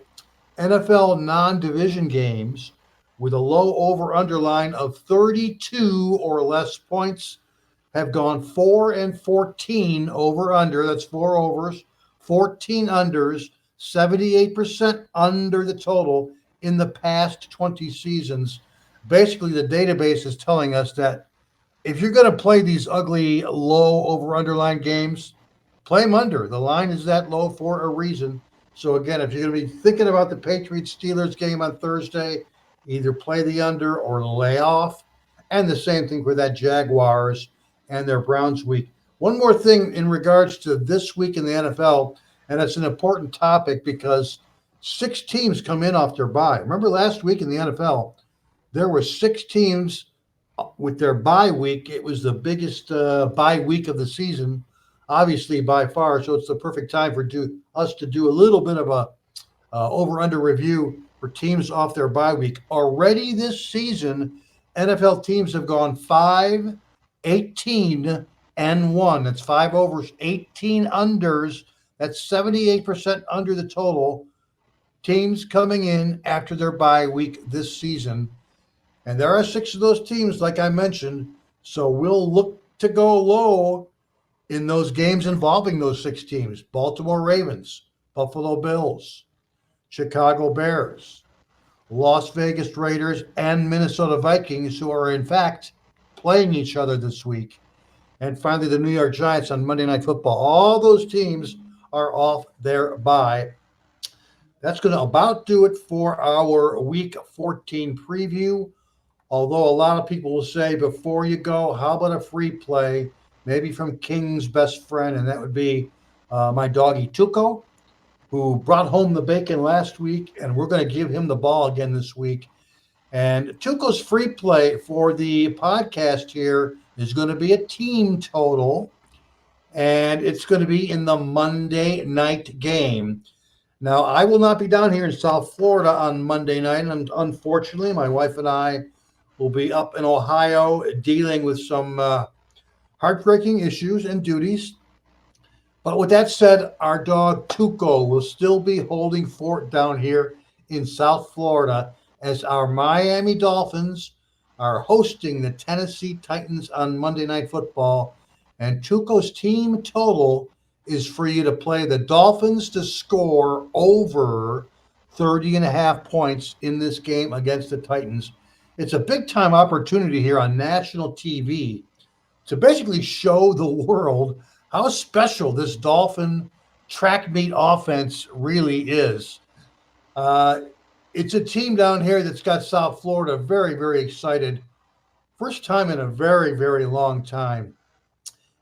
NFL non-division games with a low over-under line of 32 or less points have gone 4-14 over-under. That's 4 overs, 14 unders, 78% under the total in the past 20 seasons. Basically, the database is telling us that if you're going to play these ugly low over-underline games, play them under. The line is that low for a reason. So again, if you're going to be thinking about the Patriots-Steelers game on Thursday, either play the under or lay off. And the same thing for that Jaguars and their Browns week. One more thing in regards to this week in the NFL, and it's an important topic because 6 teams come in off their bye. Remember last week in the NFL, there were 6 teams with their bye week. It was the biggest bye week of the season, obviously by far. So it's the perfect time for us to do a little bit of a over-under review for teams off their bye week. Already this season, NFL teams have gone 5-18-1. That's 5 overs, 18 unders. That's 78% under the total. Teams coming in after their bye week this season. And there are 6 of those teams, like I mentioned. So we'll look to go low in those games involving those 6 teams. Baltimore Ravens, Buffalo Bills, Chicago Bears, Las Vegas Raiders, and Minnesota Vikings, who are in fact playing each other this week. And finally, the New York Giants on Monday Night Football. All those teams are off their bye. That's going to about do it for our Week 14 preview. Although a lot of people will say, before you go, how about a free play, maybe from King's best friend, and that would be my doggy Tuco, who brought home the bacon last week, and we're going to give him the ball again this week. And Tuco's free play for the podcast here is going to be a team total. and it's going to be in the Monday night game. Now, I will not be down here in South Florida on Monday night, and unfortunately, my wife and I will be up in Ohio dealing with some heartbreaking issues and duties. But with that said, our dog Tuco will still be holding fort down here in South Florida as our Miami Dolphins are hosting the Tennessee Titans on Monday Night Football. And Tuco's team total is for you to play the Dolphins to score over 30.5 points in this game against the Titans. It's a big time opportunity here on national TV to basically show the world how special this Dolphin track meet offense really is. It's a team down here that's got South Florida very, very excited. First time in a very, very long time.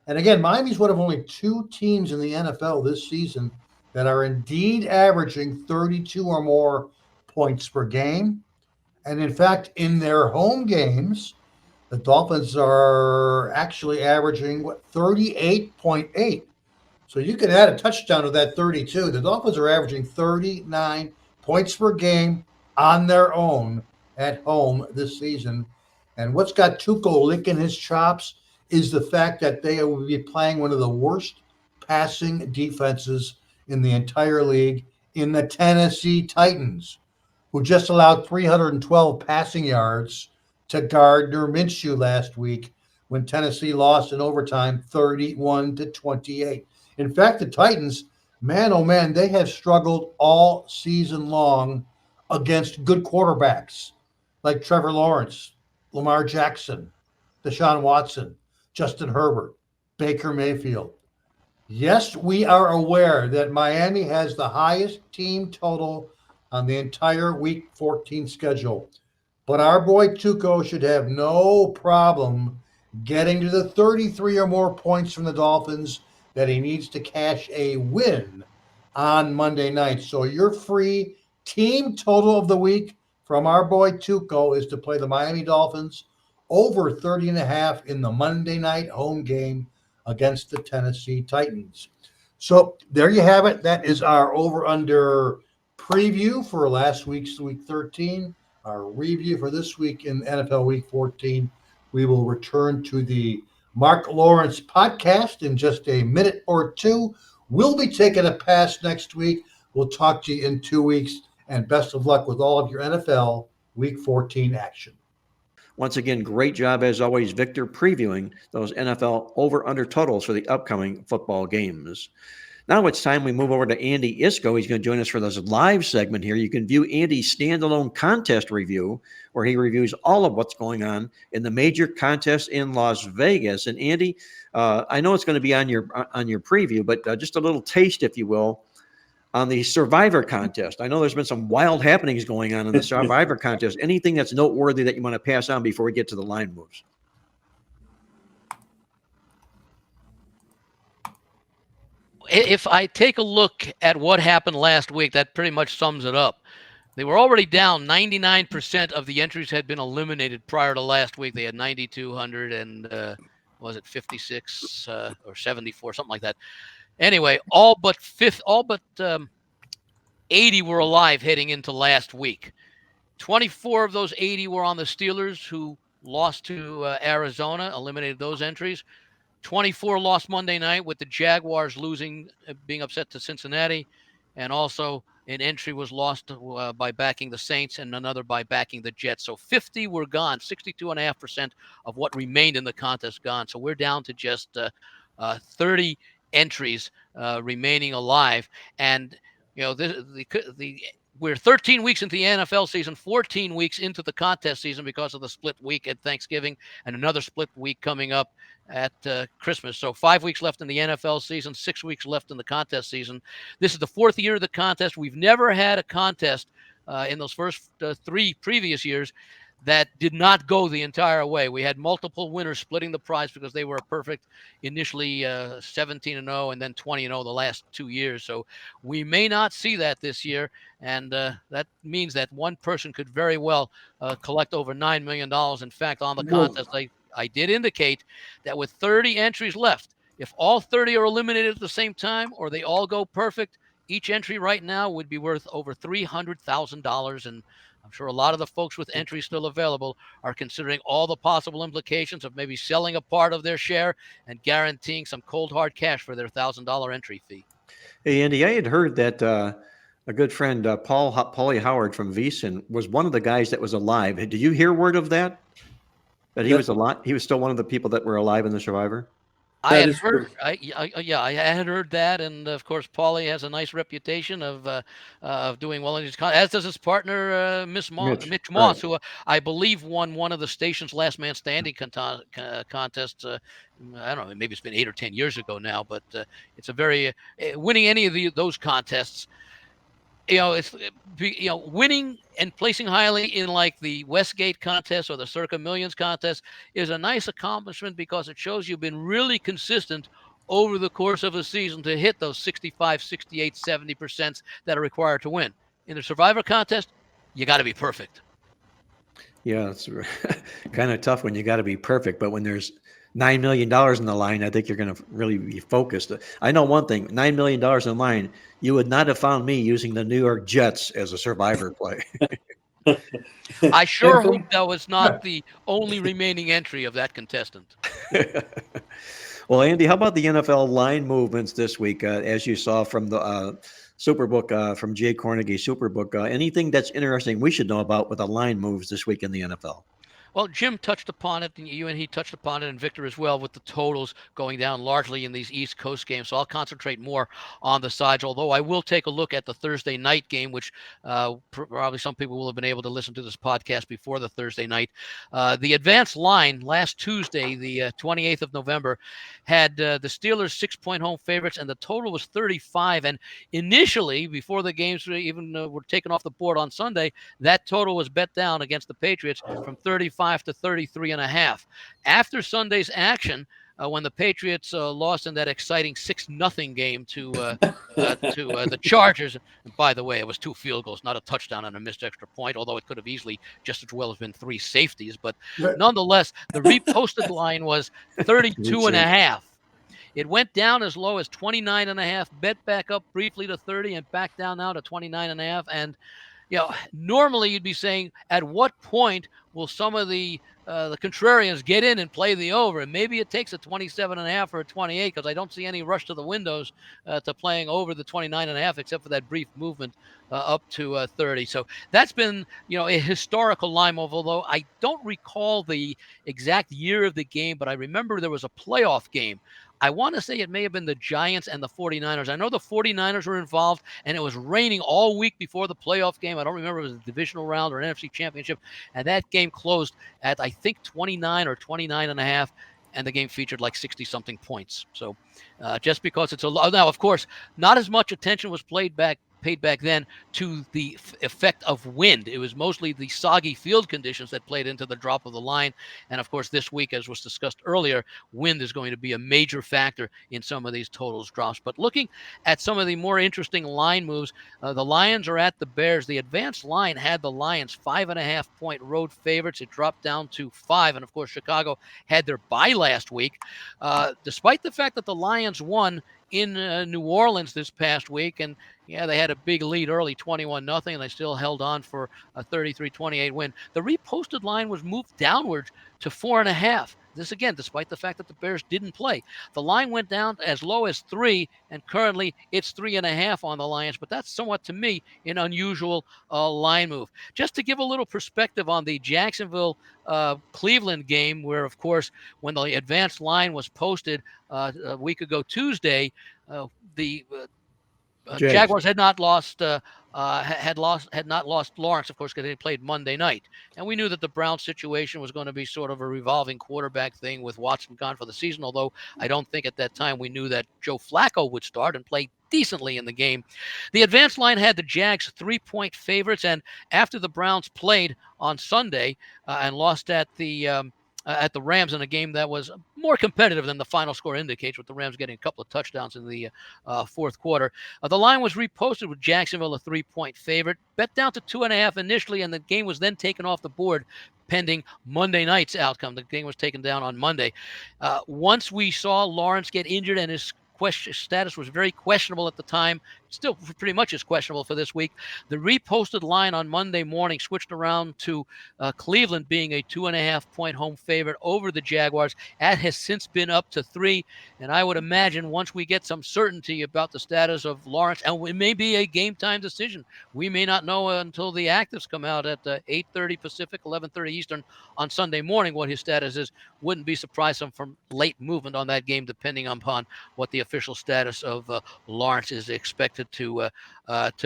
And again, Miami's one of only 2 teams in the NFL this season that are indeed averaging 32 or more points per game. And in fact, in their home games, the Dolphins are actually averaging 38.8. So you can add a touchdown to that 32. The Dolphins are averaging 39 points per game on their own at home this season. And what's got Tuco licking his chops is the fact that they will be playing one of the worst passing defenses in the entire league in the Tennessee Titans, who just allowed 312 passing yards to Gardner Minshew last week when Tennessee lost in overtime 31-28. In fact, the Titans, man, oh man, they have struggled all season long against good quarterbacks like Trevor Lawrence, Lamar Jackson, Deshaun Watson, Justin Herbert, Baker Mayfield. Yes, we are aware that Miami has the highest team total on the entire Week 14 schedule. But our boy Tuco should have no problem getting to the 33 or more points from the Dolphins that he needs to cash a win on Monday night. So your free team total of the week from our boy Tuco is to play the Miami Dolphins over 30.5 in the Monday night home game against the Tennessee Titans. So there you have it. That is our over-under preview for last week's Week 13. Our review for this week in NFL Week 14. We will return to the Marc Lawrence podcast in just a minute or two. We'll be taking a pass next week. We'll talk to you in 2 weeks, and best of luck with all of your NFL Week 14 action. Once again, great job as always, Victor, previewing those NFL over-under totals for the upcoming football games. Now it's time we move over to Andy Iskoe. He's going to join us for this live segment here. You can view Andy's standalone contest review, where he reviews all of what's going on in the major contests in Las Vegas. And Andy, I know it's going to be on your preview, but just a little taste, if you will, on the Survivor contest. I know there's been some wild happenings going on in the Survivor contest. Anything that's noteworthy that you want to pass on before we get to the line moves? If I take a look at what happened last week, that pretty much sums it up. They were already down. 99% of the entries had been eliminated prior to last week. They had 9,200 and was it 56 or 74, something like that. Anyway, all but 80 were alive heading into last week. 24 of those 80 were on the Steelers, who lost to Arizona, eliminated those entries. 24 lost Monday night, with the Jaguars losing, being upset to Cincinnati. And also an entry was lost by backing the Saints and another by backing the Jets. So 50 were gone, 62.5% of what remained in the contest gone. So we're down to just 30 entries remaining alive. And, you know, we're 13 weeks into the NFL season, 14 weeks into the contest season because of the split week at Thanksgiving and another split week coming up at Christmas. So 5 weeks left in the NFL season, 6 weeks left in the contest season. This is the 4th year of the contest. We've never had a contest in those first 3 previous years that did not go the entire way. We had multiple winners splitting the prize because they were perfect, initially 17-0 and then 20-0 the last 2 years. So we may not see that this year, and that means that one person could very well collect over $9 million. In fact, on the contest, I did indicate that with 30 entries left, If all 30 are eliminated at the same time or they all go perfect, each entry right now would be worth over $300,000. And I'm sure a lot of the folks with entries still available are considering all the possible implications of maybe selling a part of their share and guaranteeing some cold hard cash for their $1,000 entry fee. Hey, Andy, I had heard that a good friend, Paulie Howard from VEASAN, was one of the guys that was alive. Did you hear word of that? That he was alive? He was still one of the people that were alive in the Survivor? I had heard, I had heard that, and of course, Paulie has a nice reputation of doing well in his as does his partner, Mitch Moss, right. who I believe won one of the station's Last Man Standing contests. I don't know, maybe it's been 8 or 10 years ago now, but it's a very winning any of those contests. It's winning and placing highly in like the Westgate contest or the Circa Millions contest is a nice accomplishment because it shows you've been really consistent over the course of a season to hit those 65, 68, 70% that are required to win. In the Survivor contest, you got to be perfect. Yeah, it's kind of tough when you got to be perfect, but when there's $9 million in the line, I think you're going to really be focused. I know one thing, $9 million in the line, you would not have found me using the New York Jets as a Survivor play. I sure hope that was not the only remaining entry of that contestant. Well, Andy, how about the NFL line movements this week? As you saw from the Superbook, from Jay Cornegie Superbook, anything that's interesting we should know about with the line moves this week in the NFL? Well, Jim touched upon it, and you and he touched upon it, and Victor as well, with the totals going down largely in these East Coast games. So I'll concentrate more on the sides, although I will take a look at the Thursday night game, which probably some people will have been able to listen to this podcast before the Thursday night. The advanced line last Tuesday, the 28th of November, had the Steelers 6-point home favorites, and the total was 35. And initially, before the games even were taken off the board on Sunday, that total was bet down against the Patriots from 35 to 33.5. After Sunday's action, when the Patriots lost in that exciting 6-0 game to the Chargers, and by the way, it was 2 field goals, not a touchdown and a missed extra point, although it could have easily just as well have been 3 safeties. But nonetheless, the reposted line was 32.5. It went down as low as 29.5, bet back up briefly to 30, and back down now to 29.5. And normally you'd be saying, at what point will some of the contrarians get in and play the over? And maybe it takes a 27.5 or a 28, because I don't see any rush to the windows to playing over the 29.5, except for that brief movement up to 30. So that's been, a historical line move, although I don't recall the exact year of the game, but I remember there was a playoff game. I want to say it may have been the Giants and the 49ers. I know the 49ers were involved, and it was raining all week before the playoff game. I don't remember if it was a divisional round or an NFC championship. And that game closed at, I think, 29 or 29.5, and the game featured like 60-something points. So just because it's now, of course, not as much attention was paid back then to the effect of wind. It was mostly the soggy field conditions that played into the drop of the line. And of course, this week, as was discussed earlier, wind is going to be a major factor in some of these totals drops. But looking at some of the more interesting line moves, the Lions are at the Bears. The advanced line had the Lions 5.5-point road favorites. It dropped down to 5. And of course, Chicago had their bye last week. Despite the fact that the Lions won in New Orleans this past week, and they had a big lead early, 21-0, and they still held on for a 33-28 win. The reposted line was moved downwards to 4.5. This again, despite the fact that the Bears didn't play. The line went down as low as 3, and currently it's 3.5 on the Lions, but that's somewhat, to me, an unusual line move. Just to give a little perspective on the Jacksonville Cleveland game, where, of course, when the advanced line was posted a week ago Tuesday, the Jaguars had not lost Lawrence, of course, because they played Monday night. And we knew that the Browns situation was going to be sort of a revolving quarterback thing with Watson gone for the season, although I don't think at that time we knew that Joe Flacco would start and play decently in the game. The advanced line had the Jags 3-point favorites, and after the Browns played on Sunday and lost at the Rams in a game that was more competitive than the final score indicates, with the Rams getting a couple of touchdowns in the fourth quarter. The line was reposted with Jacksonville a 3-point favorite, bet down to 2.5 initially, and the game was then taken off the board pending Monday night's outcome. The game was taken down on Monday. Once we saw Lawrence get injured and his status was very questionable at the time, still pretty much is questionable for this week, the reposted line on Monday morning switched around to Cleveland being a 2.5-point home favorite over the Jaguars. That has since been up to 3, and I would imagine once we get some certainty about the status of Lawrence, and it may be a game time decision, we may not know until the actives come out at 8:30 Pacific, 11:30 Eastern on Sunday morning what his status is. Wouldn't be surprised from late movement on that game, depending upon what the official status of Lawrence is expected to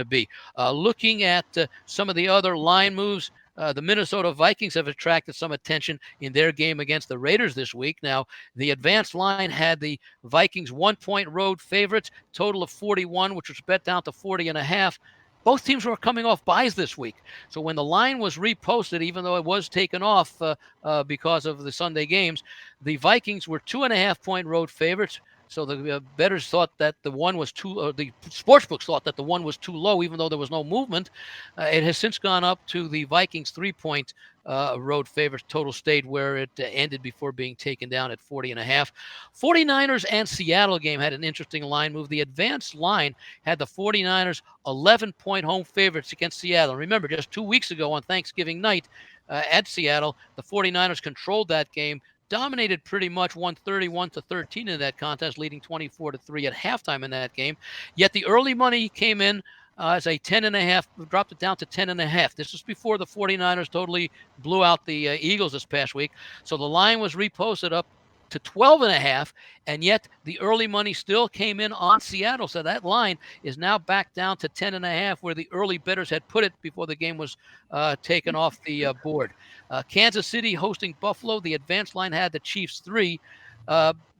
be. Looking at some of the other line moves, the Minnesota Vikings have attracted some attention in their game against the Raiders this week. Now, the advanced line had the Vikings 1-point road favorites, total of 41, which was bet down to 40.5. Both teams were coming off byes this week. So when the line was reposted, even though it was taken off because of the Sunday games, the Vikings were 2.5-point road favorites. So the bettors thought that the one was the sportsbooks thought that the one was too low, even though there was no movement. It has since gone up to the Vikings 3-point road favorites. Total stayed where it ended before being taken down at 40.5. 49ers and Seattle game had an interesting line move. The advanced line had the 49ers 11-point home favorites against Seattle. Remember, just 2 weeks ago on Thanksgiving night at Seattle, the 49ers controlled that game, dominated pretty much, won 31-13 in that contest, leading 24-3 at halftime in that game. Yet the early money came in as a 10.5, dropped it down to 10.5. This is before the 49ers totally blew out the Eagles this past week. So the line was reposted up to 12.5, and yet the early money still came in on Seattle. So that line is now back down to 10.5, where the early bettors had put it before the game was taken off the board. Kansas City hosting Buffalo. The advanced line had the Chiefs 3.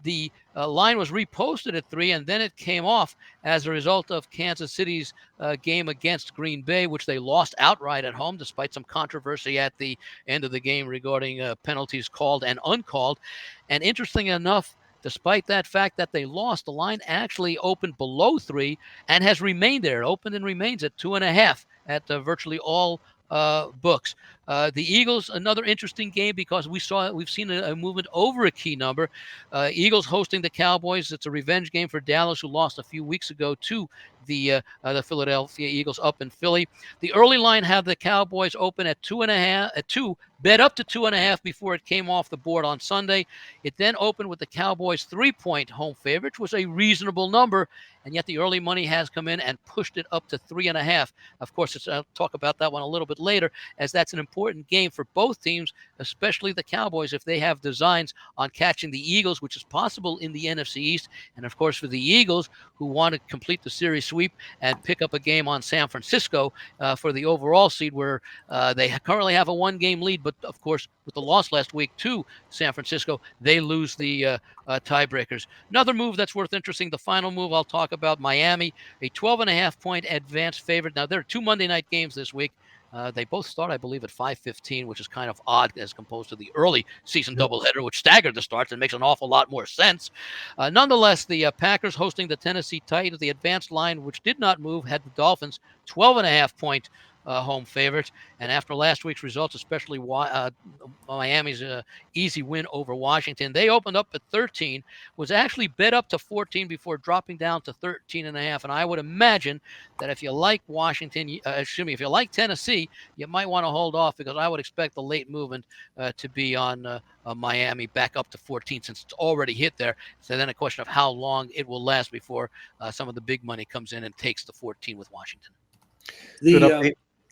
The line was reposted at 3, and then it came off as a result of Kansas City's game against Green Bay, which they lost outright at home, despite some controversy at the end of the game regarding penalties called and uncalled. And interesting enough, despite that fact that they lost, the line actually opened below 3 and has remained there. It opened and remains at 2.5 at virtually all books. The Eagles, another interesting game because we've seen a movement over a key number. Eagles hosting the Cowboys. It's a revenge game for Dallas, who lost a few weeks ago to the Philadelphia Eagles up in Philly. The early line had the Cowboys open at 2.5, at 2, bet up to 2.5 before it came off the board on Sunday. It then opened with the Cowboys 3-point home favorite, which was a reasonable number, and yet the early money has come in and pushed it up to 3.5. Of course, I'll talk about that one a little bit later, as that's an important game for both teams, especially the Cowboys, if they have designs on catching the Eagles, which is possible in the NFC East, and of course for the Eagles, who want to complete the series sweep and pick up a game on San Francisco for the overall seed, where they currently have a 1-game lead, but of course with the loss last week to San Francisco, they lose the tiebreakers. Another move that's worth interesting, the final move I'll talk about, Miami, a 12.5-point advanced favorite. Now, there are 2 Monday night games this week. They both start, I believe, at 5:15, which is kind of odd as opposed to the early season doubleheader, which staggered the starts and makes an awful lot more sense. Nonetheless, the Packers hosting the Tennessee Titans. The advanced line, which did not move, had the Dolphins 12.5-point home favorites. And after last week's results, especially Miami's easy win over Washington, they opened up at 13, was actually bet up to 14 before dropping down to 13.5. And I would imagine that if you like if you like Tennessee, you might want to hold off, because I would expect the late movement to be on Miami back up to 14, since it's already hit there. So then a question of how long it will last before some of the big money comes in and takes the 14 with Washington.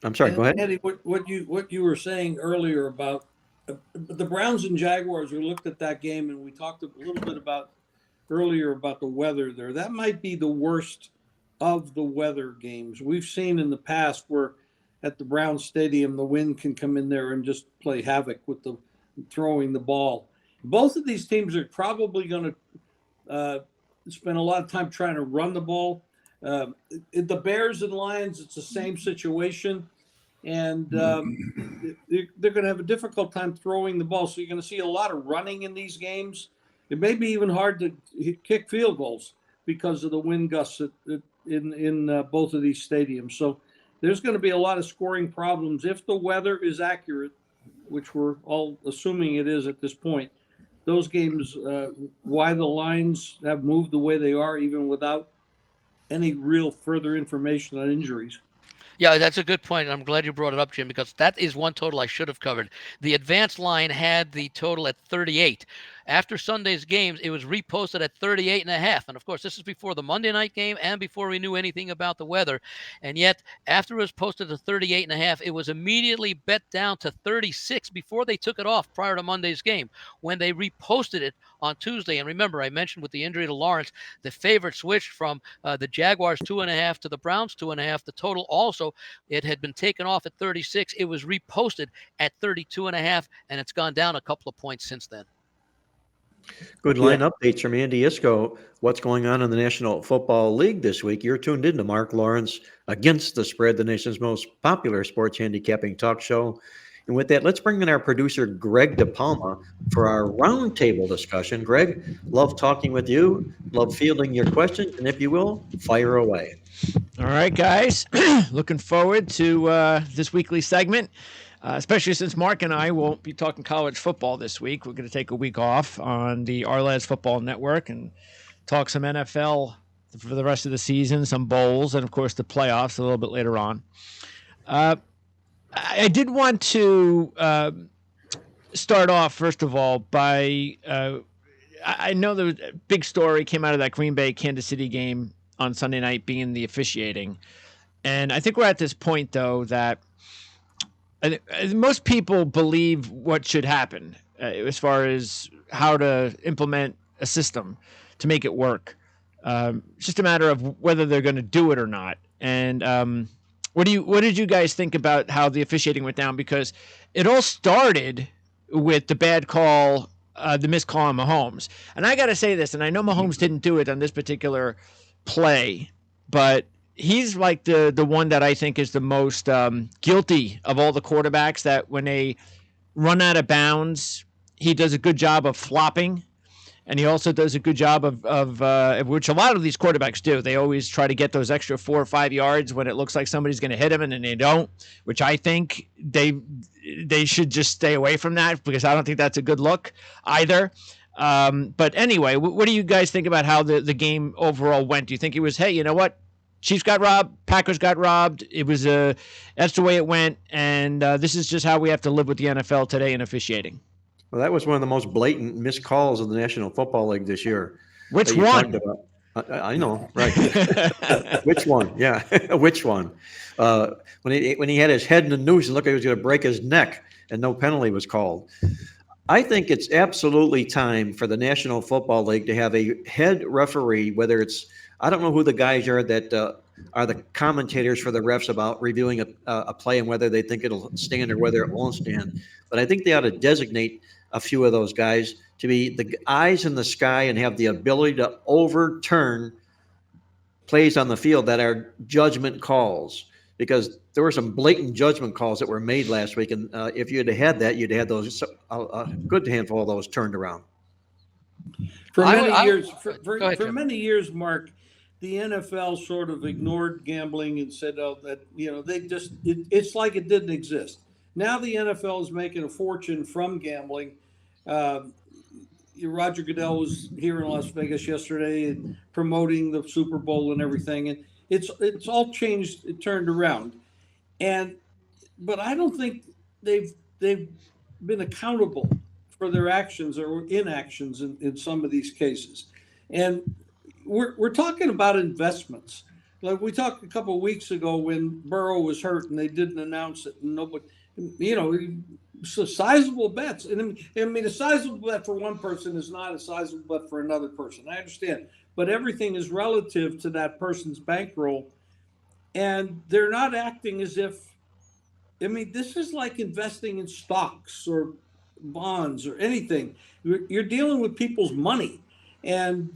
I'm sorry, go ahead. Eddie, what you were saying earlier about the Browns and Jaguars, we looked at that game and we talked a little bit earlier about the weather there. That might be the worst of the weather games. We've seen in the past where at the Browns Stadium, the wind can come in there and just play havoc with the throwing the ball. Both of these teams are probably going to spend a lot of time trying to run the ball. The Bears and Lions, it's the same situation, and they're going to have a difficult time throwing the ball. So you're going to see a lot of running in these games. It may be even hard to kick field goals because of the wind gusts in both of these stadiums. So there's going to be a lot of scoring problems if the weather is accurate which we're all assuming it is at this point, those games, why the lines have moved the way they are, even without any real further information on injuries. Yeah, that's a good point. I'm glad you brought it up, Jim, because that is one total I should have covered. The advanced line had the total at 38. After Sunday's games, it was reposted at 38.5. And of course, this is before the Monday night game and before we knew anything about the weather. And yet, after it was posted to 38.5, it was immediately bet down to 36 before they took it off prior to Monday's game when they reposted it on Tuesday. And remember, I mentioned with the injury to Lawrence, the favorite switched from the Jaguars 2.5 to the Browns 2.5. The total also, it had been taken off at 36. It was reposted at 32.5, and it's gone down a couple of points since then. Good line updates from Andy Iskoe. What's going on in the National Football League this week? You're tuned into Marc Lawrence Against the Spread, the nation's most popular sports handicapping talk show. And with that, let's bring in our producer, Greg DePalma, for our roundtable discussion. Greg, love talking with you. Love fielding your questions. And if you will, fire away. All right, guys. Looking forward to this weekly segment, especially since Mark and I won't be talking college football this week. We're going to take a week off on the Our Lads Football Network and talk some NFL for the rest of the season, some bowls, and, of course, the playoffs a little bit later on. I did want to start off, first of all, by I know the big story came out of that Green Bay-Kansas City game on Sunday night being the officiating. And I think we're at this point, though, that most people believe what should happen as far as how to implement a system to make it work. It's just a matter of whether they're going to do it or not. And what did you guys think about how the officiating went down? Because it all started with the bad call, the missed call on Mahomes. And I got to say this, and I know Mahomes didn't do it on this particular play, but he's like the one that I think is the most guilty of all the quarterbacks, that when they run out of bounds, he does a good job of flopping. And he also does a good job of which a lot of these quarterbacks do. They always try to get those extra 4 or 5 yards when it looks like somebody's going to hit him, and then they don't, which I think they should just stay away from that, because I don't think that's a good look either. But anyway, what do you guys think about how the game overall went? Do you think it was, hey, you know what? Chiefs got robbed, Packers got robbed. It was that's the way it went, and this is just how we have to live with the NFL today in officiating. Well, that was one of the most blatant missed calls of the National Football League this year. Which one? I know, right? Which one? Yeah, which one? When he had his head in the noose and looked like he was going to break his neck, and no penalty was called. I think it's absolutely time for the National Football League to have a head referee, whether it's, I don't know who the guys are that are the commentators for the refs about reviewing a play and whether they think it'll stand or whether it won't stand. But I think they ought to designate a few of those guys to be the eyes in the sky and have the ability to overturn plays on the field that are judgment calls, because there were some blatant judgment calls that were made last week. And if you'd have had that, you'd have had those, a good handful of those turned around. For many years, Mark, the NFL sort of ignored gambling and said, "Oh, that it's like it didn't exist." Now the NFL is making a fortune from gambling. Roger Goodell was here in Las Vegas yesterday and promoting the Super Bowl and everything, and it's all changed. It turned around, but I don't think they've been accountable for their actions or inactions in some of these cases. And we're talking about investments. Like we talked a couple of weeks ago when Burrow was hurt and they didn't announce it, and nobody, so sizable bets. And I mean, a sizable bet for one person is not a sizable bet for another person. I understand, but everything is relative to that person's bankroll, and they're not acting as if. I mean, this is like investing in stocks or bonds or anything. You're dealing with people's money, and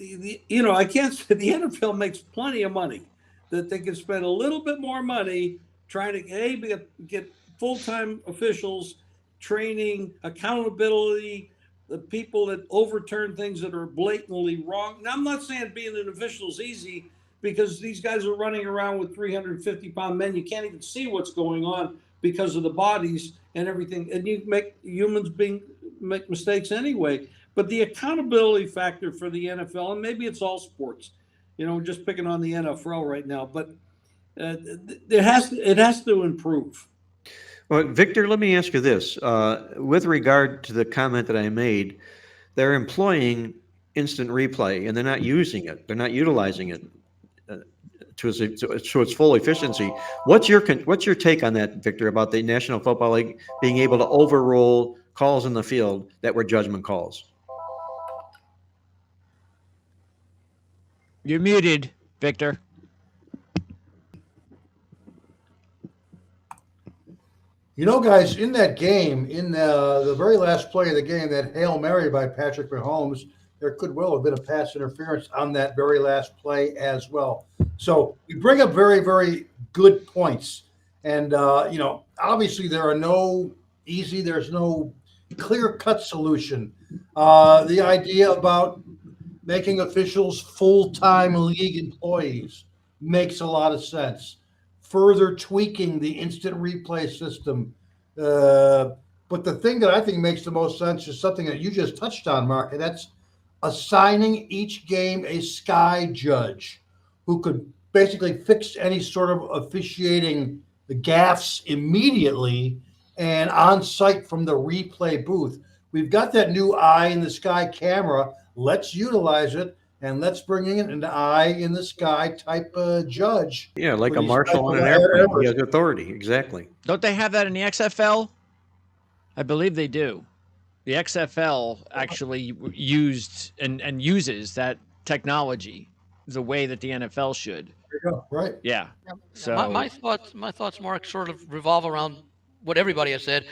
I can't say the NFL makes plenty of money that they can spend a little bit more money trying to get full-time officials, training, accountability, the people that overturn things that are blatantly wrong. Now, I'm not saying being an official is easy, because these guys are running around with 350-pound men. You can't even see what's going on because of the bodies and everything. And humans make mistakes anyway. But the accountability factor for the NFL, and maybe it's all sports, just picking on the NFL right now, but it has to improve. Well, Victor, let me ask you this. With regard to the comment that I made, they're employing instant replay and they're not using it. They're not utilizing it to its full efficiency. What's your take on that, Victor, about the National Football League being able to overrule calls in the field that were judgment calls? You're muted, Victor. Guys, in that game, in the very last play of the game, that Hail Mary by Patrick Mahomes, there could well have been a pass interference on that very last play as well. So you bring up very, very good points. And, obviously there's no clear-cut solution. The idea about making officials full-time league employees makes a lot of sense. Further tweaking the instant replay system. But the thing that I think makes the most sense is something that you just touched on, Mark, and that's assigning each game a sky judge who could basically fix any sort of officiating gaffes immediately and on site from the replay booth. We've got that new eye in the sky camera. Let's utilize it. And let's bring in an eye in the sky type judge. Yeah, like a marshal on an airplane. He has authority. Exactly. Don't they have that in the XFL? I believe they do. The XFL actually used and uses that technology the way that the NFL should. There you go. Right. Yeah. So my thoughts, Mark, sort of revolve around what everybody has said.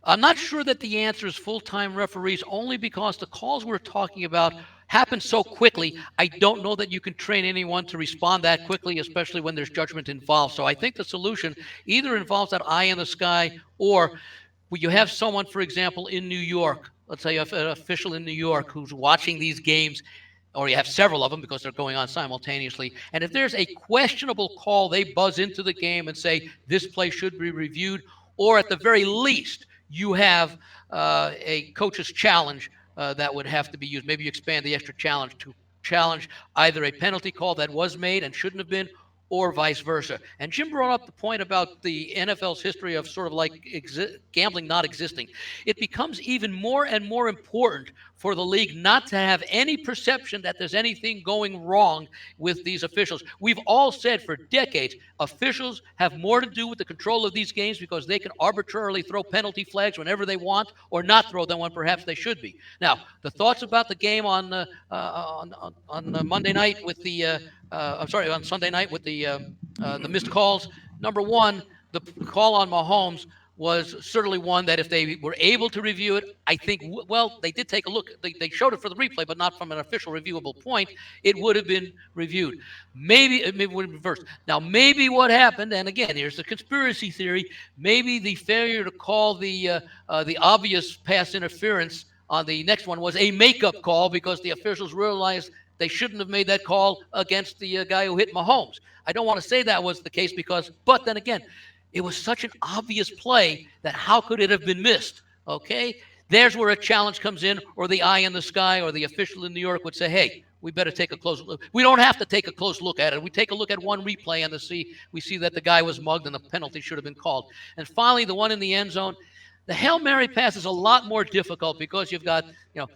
I'm not sure that the answer is full-time referees, only because the calls we're talking about happen so quickly. I don't know that you can train anyone to respond that quickly, especially when there's judgment involved. So I think the solution either involves that eye in the sky, or you have someone, for example, in New York, let's say an official in New York who's watching these games, or you have several of them because they're going on simultaneously. And if there's a questionable call, they buzz into the game and say, this play should be reviewed, or at the very least, you have a coach's challenge that would have to be used. Maybe you expand the extra challenge to challenge either a penalty call that was made and shouldn't have been, or vice versa. And Jim brought up the point about the NFL's history of sort of like gambling not existing. It becomes even more and more important for the league not to have any perception that there's anything going wrong with these officials. We've all said for decades, officials have more to do with the control of these games because they can arbitrarily throw penalty flags whenever they want, or not throw them when perhaps they should be. Now, the thoughts about the game on Monday night with the on Sunday night with the missed calls. Number one, the call on Mahomes was certainly one that if they were able to review it, I think, they did take a look. They showed it for the replay, but not from an official reviewable point. It would have been reviewed. Maybe it would have been reversed. Now, maybe what happened, and again, here's the conspiracy theory, maybe the failure to call the obvious pass interference on the next one was a makeup call because the officials realized they shouldn't have made that call against the guy who hit Mahomes. I don't want to say that was the case but then again, it was such an obvious play that how could it have been missed? Okay? There's where a challenge comes in, or the eye in the sky, or the official in New York would say, hey, we better take a close look. We don't have to take a close look at it. We take a look at one replay and we see that the guy was mugged and the penalty should have been called. And finally, the one in the end zone, the Hail Mary pass is a lot more difficult because you've got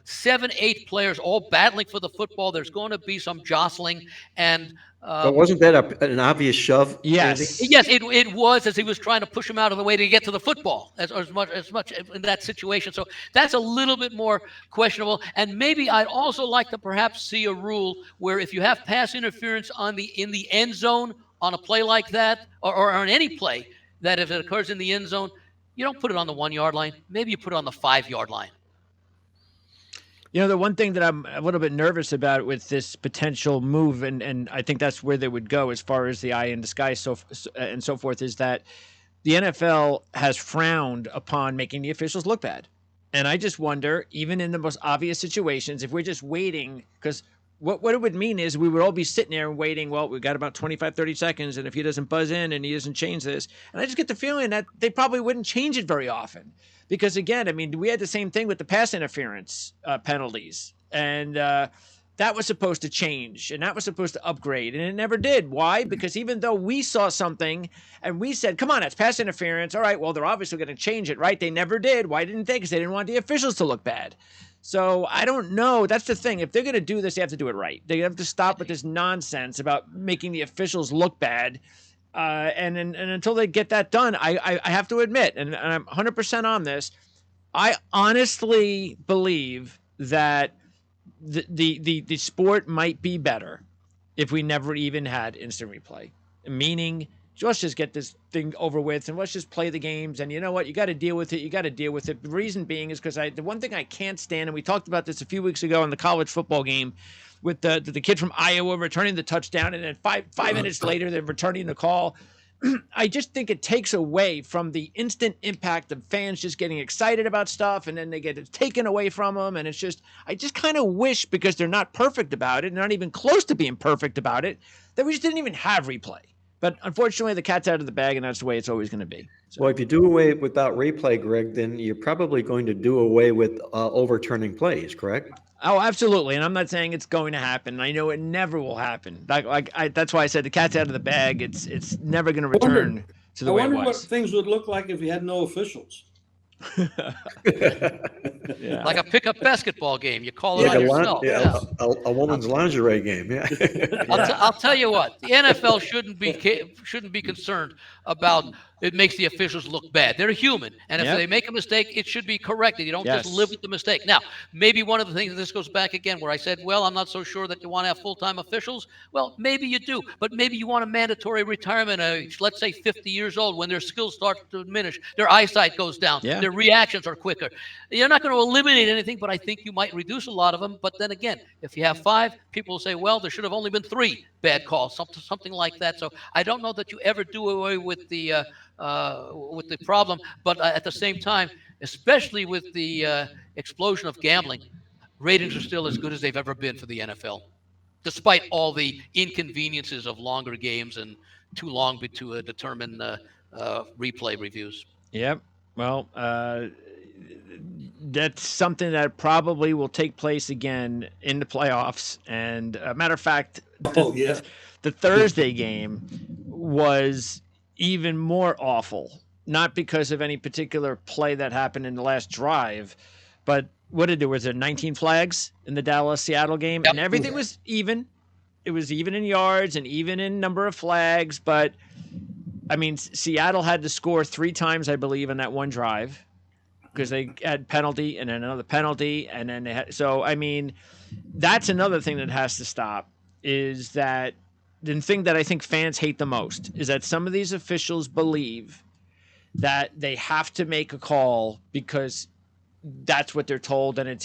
7, 8 players all battling for the football. There's going to be some jostling, and but wasn't that an obvious shove? Yes. Andy? Yes, it was, as he was trying to push him out of the way to get to the football as much in that situation. So that's a little bit more questionable. And maybe I'd also like to perhaps see a rule where if you have pass interference in the end zone on a play like that, or on any play, that if it occurs in the end zone, you don't put it on the 1 yard line. Maybe you put it on the 5 yard line. The one thing that I'm a little bit nervous about with this potential move, and I think that's where they would go as far as the eye in the sky and so forth, is that the NFL has frowned upon making the officials look bad. And I just wonder, even in the most obvious situations, if we're just waiting, because What it would mean is we would all be sitting there and waiting. Well, we've got about 25, 30 seconds. And if he doesn't buzz in and he doesn't change this, and I just get the feeling that they probably wouldn't change it very often. Because again, I mean, we had the same thing with the pass interference penalties. And that was supposed to change and that was supposed to upgrade. And it never did. Why? Because even though we saw something and we said, come on, it's pass interference. All right, well, they're obviously going to change it, right? They never did. Why didn't they? Because they didn't want the officials to look bad. So I don't know. That's the thing. If they're going to do this, they have to do it right. They have to stop with this nonsense about making the officials look bad. And until they get that done, I have to admit, and I'm 100% on this, I honestly believe that the sport might be better if we never even had instant replay. Meaning, let's just get this thing over with and let's just play the games. And you know what? You got to deal with it. You got to deal with it. The reason being is because the one thing I can't stand, and we talked about this a few weeks ago in the college football game with the kid from Iowa returning the touchdown, and then five minutes later they're returning the call. I just think it takes away from the instant impact of fans just getting excited about stuff, and then they get it taken away from them. And it's just, I just kind of wish, because they're not perfect about it, not even close to being perfect about it, that we just didn't even have replay. But unfortunately, the cat's out of the bag, and that's the way it's always going to be. So. Well, if you do away without replay, Greg, then you're probably going to do away with overturning plays, correct? Oh, absolutely. And I'm not saying it's going to happen. I know it never will happen. That's why I said the cat's out of the bag. It's never going to return to the way it was. I wonder what things would look like if you had no officials. Yeah. Like a pickup basketball game. You call it on yourself. A woman's lingerie game. Yeah. I'll tell you what. The NFL shouldn't be concerned about it makes the officials look bad. They're human, and if they make a mistake, it should be corrected. You don't just live with the mistake. Now, maybe one of the things, and this goes back again, where I said, well, I'm not so sure that you want to have full-time officials. Well, maybe you do, but maybe you want a mandatory retirement age, let's say 50 years old, when their skills start to diminish, their eyesight goes down, their reactions are quicker. You're not going to eliminate anything, but I think you might reduce a lot of them. But then again, if you have 5, people will say, well, there should have only been 3 bad calls, something like that. So I don't know that you ever do away with the problem, but at the same time, especially with the explosion of gambling, ratings are still as good as they've ever been for the NFL, despite all the inconveniences of longer games and too long to determine replay reviews. Yep. Well, that's something that probably will take place again in the playoffs. And matter of fact, the Thursday game was even more awful, not because of any particular play that happened in the last drive, but was there 19 flags in the Dallas-Seattle game? And everything was even. It was even in yards and even in number of flags, but I mean, Seattle had to score 3 times, I believe, in that one drive because they had penalty and then another penalty, and then they had. So I mean, that's another thing that has to stop. Is that the thing that I think fans hate the most is that some of these officials believe that they have to make a call because that's what they're told, and it's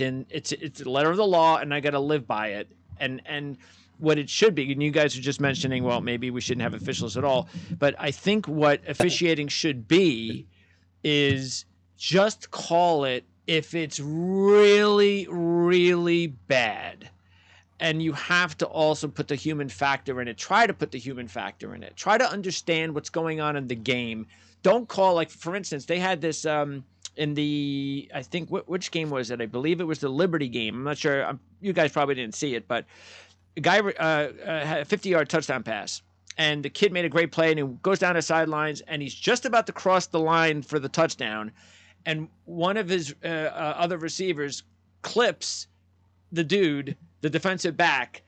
the letter of the law, and I got to live by it. And what it should be, and you guys are just mentioning, well, maybe we shouldn't have officials at all. But I think what officiating should be is just call it if it's really, really bad. And you have to also put the human factor in it. Try to put the human factor in it. Try to understand what's going on in the game. Don't call, like, for instance, they had this in the, I think, which game was it? I believe it was the Liberty game. I'm not sure. You guys probably didn't see it, but a guy had a 50-yard touchdown pass, and the kid made a great play, and he goes down the sidelines, and he's just about to cross the line for the touchdown, and one of his other receivers clips the dude, the defensive back,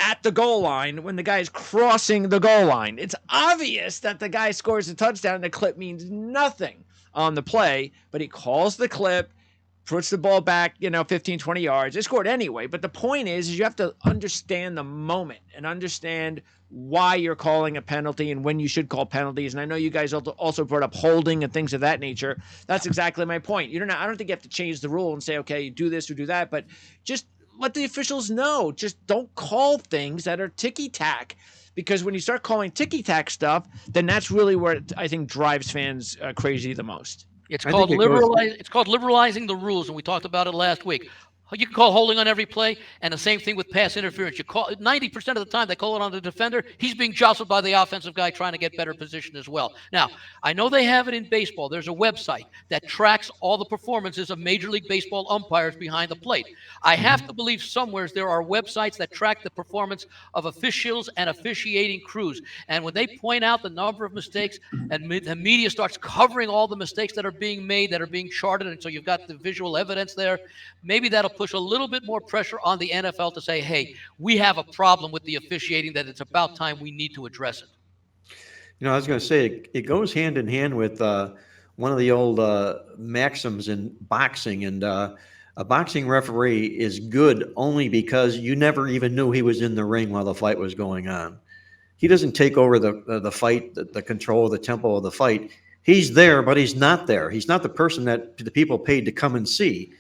at the goal line when the guy is crossing the goal line. It's obvious that the guy scores a touchdown, and the clip means nothing on the play, but he calls the clip, puts the ball back, 15, 20 yards. They scored anyway. But the point is you have to understand the moment and understand why you're calling a penalty and when you should call penalties. And I know you guys also brought up holding and things of that nature. That's exactly my point. I don't think you have to change the rule and say, okay, you do this or do that, but just let the officials know. Just don't call things that are ticky-tack. Because when you start calling ticky-tack stuff, then that's really where I think drives fans crazy the most. It's called liberalizing the rules, and we talked about it last week. You can call holding on every play, and the same thing with pass interference. You call 90% of the time they call it on the defender. He's being jostled by the offensive guy trying to get better position as well. Now, I know they have it in baseball. There's a website that tracks all the performances of Major League Baseball umpires behind the plate. I have to believe somewhere there are websites that track the performance of officials and officiating crews. And when they point out the number of mistakes, and the media starts covering all the mistakes that are being made, that are being charted, and so you've got the visual evidence there, maybe that'll push a little bit more pressure on the NFL to say, hey, we have a problem with the officiating, that it's about time we need to address it. I was going to say it goes hand in hand with one of the old maxims in boxing. And a boxing referee is good only because you never even knew he was in the ring while the fight was going on. He doesn't take over the fight, the control, the tempo of the fight. He's there, but he's not there. He's not the person that the people paid to come and see.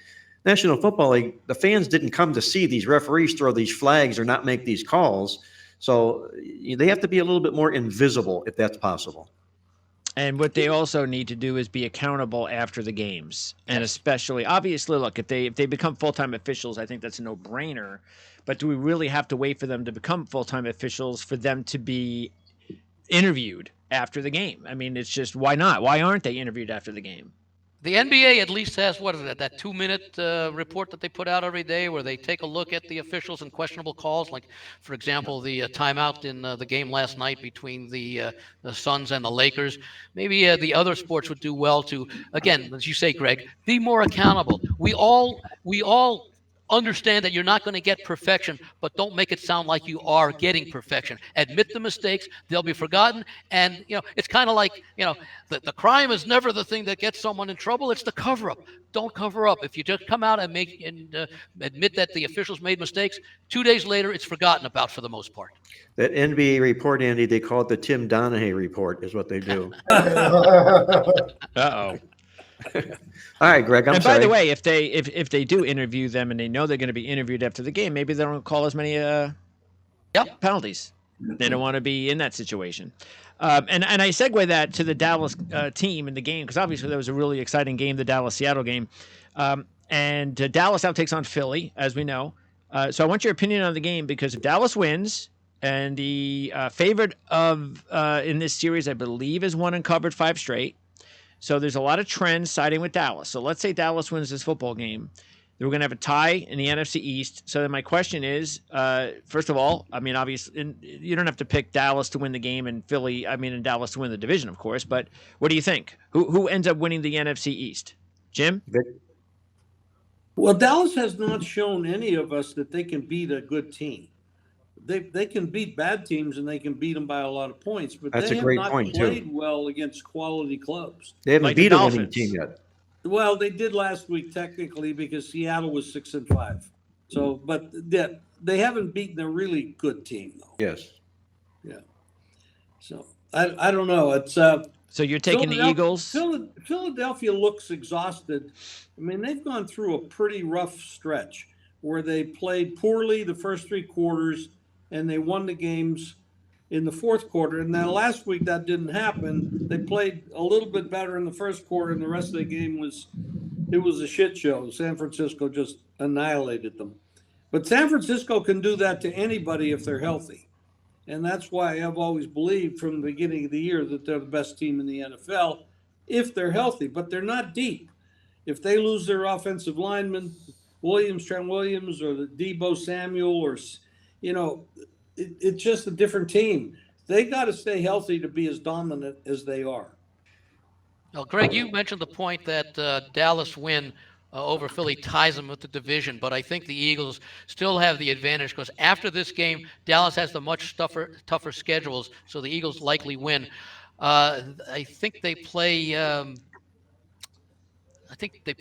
National Football League, the fans didn't come to see these referees throw these flags or not make these calls. So they have to be a little bit more invisible if that's possible. And what they also need to do is be accountable after the games. And especially, obviously, look, if they become full-time officials, I think that's a no-brainer. But do we really have to wait for them to become full-time officials for them to be interviewed after the game? I mean, it's just, why not? Why aren't they interviewed after the game? The NBA at least has, what is it, that 2-minute report that they put out every day where they take a look at the officials and questionable calls. Like, for example, the timeout in the game last night between the Suns and the Lakers. Maybe the other sports would do well to, again, as you say, Greg, be more accountable. We all understand that you're not going to get perfection, but don't make it sound like you are getting perfection. Admit the mistakes, they'll be forgotten. And, it's kind of like, the crime is never the thing that gets someone in trouble. It's the cover-up. Don't cover up. If you just come out and admit that the officials made mistakes, 2 days later, it's forgotten about for the most part. That NBA report, Andy, they call it the Tim Donaghy report is what they do. Uh-oh. All right, Greg, I'm sorry. By the way, if they do interview them and they know they're going to be interviewed after the game, maybe they don't call as many penalties. They don't want to be in that situation. And I segue that to the Dallas team in the game, because obviously there was a really exciting game, the Dallas-Seattle game. And Dallas now takes on Philly, as we know. So I want your opinion on the game, because if Dallas wins, and the favorite in this series, I believe, is won and covered 5 straight. So there's a lot of trends siding with Dallas. So let's say Dallas wins this football game. We're going to have a tie in the NFC East. So then my question is, first of all, I mean, obviously, you don't have to pick Dallas to win the game and Dallas to win the division, of course. But what do you think? Who ends up winning the NFC East? Jim? Well, Dallas has not shown any of us that they can beat a good team. They can beat bad teams and they can beat them by a lot of points, but That's they a have great not point, played too. well against quality clubs. They haven't Like the beat a winning Dolphins. team yet. Well, they did last week technically because Seattle was 6-5. So, but they haven't beaten a really good team though. Yes. Yeah. So I don't know. It's So you're taking the Eagles? Philadelphia looks exhausted. I mean, they've gone through a pretty rough stretch where they played poorly the first 3 quarters and they won the games in the fourth quarter. And then last week that didn't happen. They played a little bit better in the first quarter, and the rest of the game was a shit show. San Francisco just annihilated them. But San Francisco can do that to anybody if they're healthy. And that's why I've always believed from the beginning of the year that they're the best team in the NFL if they're healthy. But they're not deep. If they lose their offensive lineman, Trent Williams, or the Deebo Samuel, or it's just a different team. They got to stay healthy to be as dominant as they are. Now, Greg, you mentioned the point that Dallas win over Philly ties them with the division, but I think the Eagles still have the advantage because after this game, Dallas has the much tougher schedules, so the Eagles likely win. I think they play.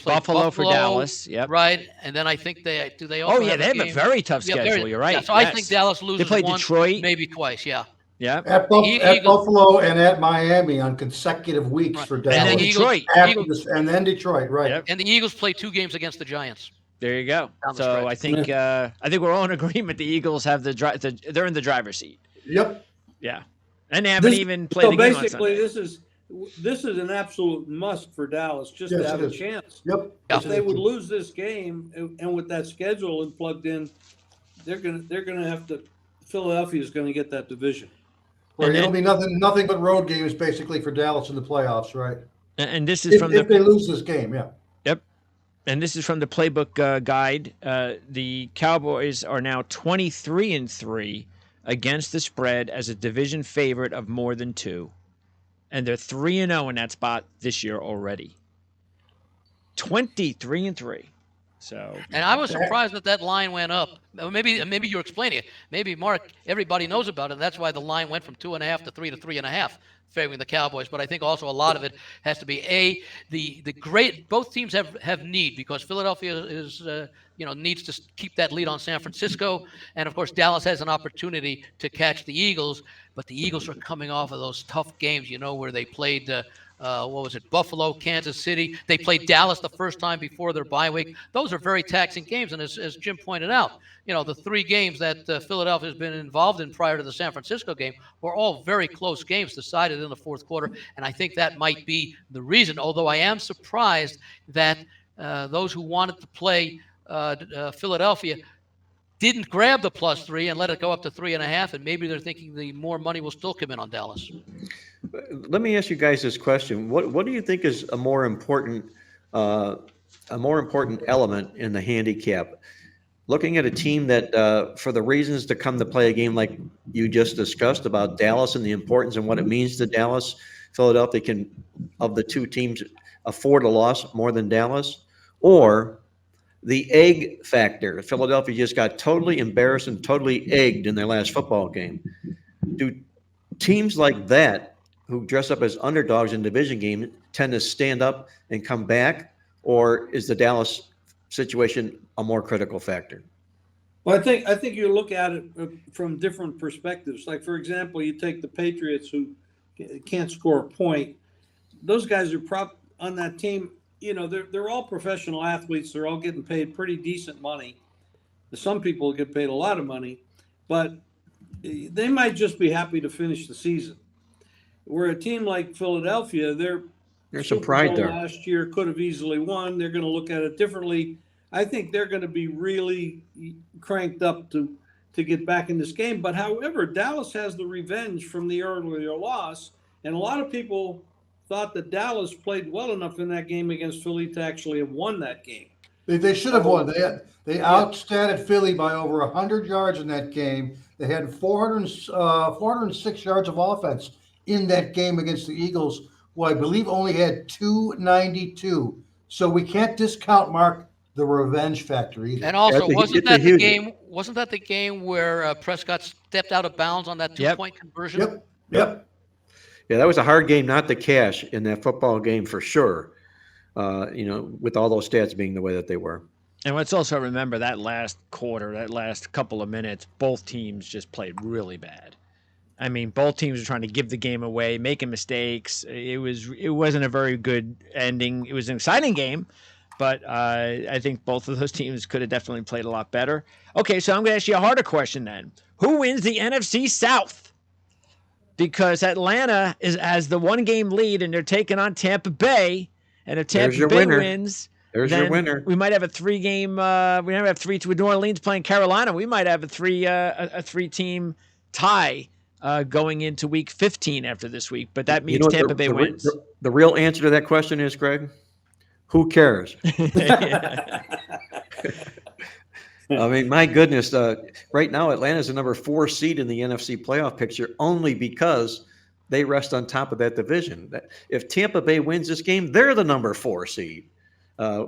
Buffalo for Dallas. Yep. Right, and then I think they also. Oh yeah, they have a very tough schedule. You're right. Yeah, so I think Dallas loses. They play once, Detroit, maybe twice. Yeah. Yeah. At Buffalo and at Miami on consecutive weeks for Dallas. And then Detroit. And then Detroit, right. Yep. And the Eagles play 2 games against the Giants. There you go. So I think we're all in agreement. The Eagles have they're in the driver's seat. Yep. Yeah, and they haven't even played the game on Sunday. This is this is an absolute must for Dallas just Yes, to have it a is. chance. Yep. If they would lose this game, and with that schedule and plugged in, they're gonna have to. Philadelphia is going to get that division. Right. And It'll then- be nothing but road games basically for Dallas in the playoffs, right? And this is If, from if they lose this game, yeah. Yep. And this is from the Playbook guide. The Cowboys are now 23-3 against the spread as a division favorite of more than 2. And they're 3-0 in that spot this year already. 23-3. So, And I was surprised that line went up. Maybe you're explaining it. Maybe, Mark, everybody knows about it. That's why the line went from 2.5 to 3 to 3.5, favoring the Cowboys. But I think also a lot of it has to be the great. Both teams have need, because Philadelphia is needs to keep that lead on San Francisco, and of course Dallas has an opportunity to catch the Eagles. But the Eagles are coming off of those tough games, where they played. Buffalo, Kansas City. They played Dallas the first time before their bye week. Those are very taxing games. And as Jim pointed out, the 3 games that Philadelphia has been involved in prior to the San Francisco game were all very close games decided in the fourth quarter. And I think that might be the reason, although I am surprised that those who wanted to play Philadelphia didn't grab the +3 and let it go up to 3.5. And maybe they're thinking the more money will still come in on Dallas. Let me ask you guys this question: What do you think is a more important element in the handicap? Looking at a team that, for the reasons to come to play a game like you just discussed about Dallas and the importance and what it means to Dallas, Philadelphia can, of the 2 teams, afford a loss more than Dallas, or the egg factor? Philadelphia just got totally embarrassed and totally egged in their last football game. Do teams like that, who dress up as underdogs in division game, tend to stand up and come back, or is the Dallas situation a more critical factor? Well, I think you look at it from different perspectives. Like, for example, you take the Patriots, who can't score a point. Those guys are on that team. They're all professional athletes. They're all getting paid pretty decent money. Some people get paid a lot of money, but they might just be happy to finish the season. Where a team like Philadelphia, There's some pride there. Last year could have easily won. They're going to look at it differently. I think they're going to be really cranked up to get back in this game. But however, Dallas has the revenge from the earlier loss, and a lot of people thought that Dallas played well enough in that game against Philly to actually have won that game. They should have won. They outstatted Philly by over 100 yards in that game. They had 406 yards of offense in that game against the Eagles, who I believe only had 292. So we can't discount, Mark, the revenge factor either. And also, wasn't that the huge game where Prescott stepped out of bounds on that 2-point conversion? Yep. Yeah, that was a hard game not to cash in that football game for sure. With all those stats being the way that they were. and let's also remember that last quarter, that last couple of minutes, both teams just played really bad. I mean, both teams were trying to give the game away, making mistakes. It wasn't a very good ending. It was an exciting game, but I think both of those teams could have definitely played a lot better. Okay, so I'm going to ask you a harder question then. Who wins the NFC South? Because Atlanta has the 1-game lead, and they're taking on Tampa Bay. And if Tampa Bay wins, there's your winner. We might have a 3-game. We might have 3 with New Orleans playing Carolina. We might have a 3-team tie. Going into week 15 after this week, but that means Tampa Bay wins. The real answer to that question is, Greg, who cares? I mean, my goodness, right now Atlanta's the number 4 seed in the NFC playoff picture only because they rest on top of that division. If Tampa Bay wins this game, they're the number 4 seed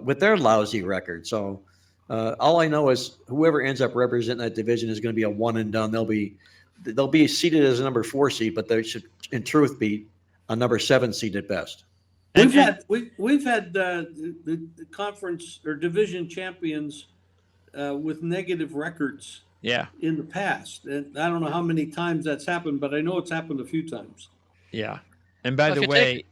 with their lousy record. So all I know is whoever ends up representing that division is going to be a one and done. They'll be seated as a number 4 seed, but they should, in truth, be a number 7 seed at best. We've had the conference or division champions with negative records. Yeah. In the past, and I don't know how many times that's happened, but I know it's happened a few times. Yeah. And by the way,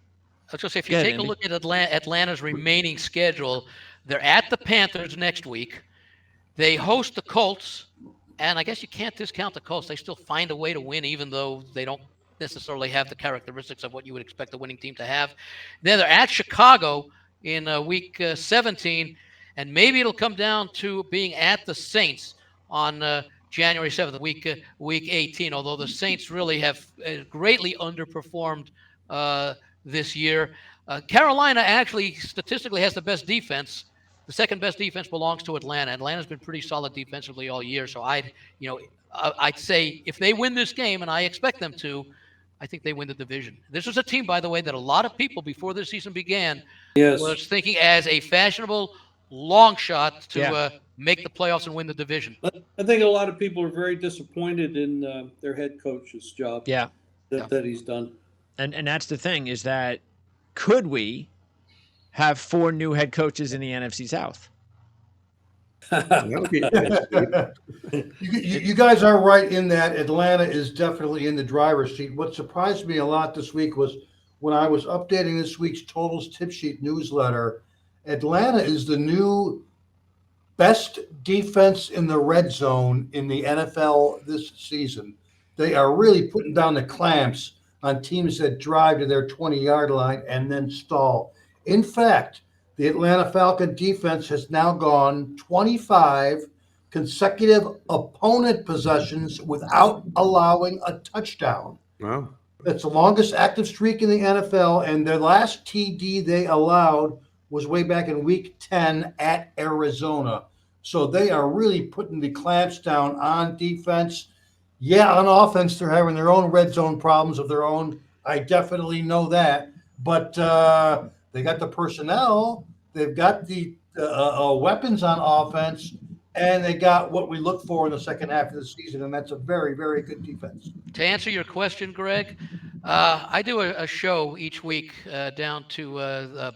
I was going to say, if you take a look at Atlanta's remaining schedule, they're at the Panthers next week. They host the Colts. And I guess you can't discount the Colts. They still find a way to win, even though they don't necessarily have the characteristics of what you would expect a winning team to have. Then they're at Chicago in week 17, and maybe it'll come down to being at the Saints on January 7th, week 18, although the Saints really have greatly underperformed this year. Carolina actually statistically has the best defense. The second best defense belongs to Atlanta. Atlanta's been pretty solid defensively all year, so I'd say if they win this game, and I expect them to, I think they win the division. This was a team, by the way, that a lot of people before this season began was thinking as a fashionable long shot to make the playoffs and win the division. I think a lot of people are very disappointed in their head coach's job. That he's done. And that's the thing, is that could we have 4 new head coaches in the NFC South? You guys are right in that Atlanta is definitely in the driver's seat. What surprised me a lot this week was when I was updating this week's Totals Tip Sheet newsletter, Atlanta is the new best defense in the red zone in the NFL this season. They are really putting down the clamps on teams that drive to their 20-yard line and then stall. In fact, the Atlanta Falcon defense has now gone 25 consecutive opponent possessions without allowing a touchdown. Wow. That's the longest active streak in the NFL, and their last TD they allowed was way back in week 10 at Arizona. So they are really putting the clamps down on defense. Yeah, on offense, they're having their own red zone problems of their own. I definitely know that. But they got the personnel, they've got the weapons on offense, and they got what we look for in the second half of the season, and that's a very, very good defense. To answer your question, Greg, I do a show each week down to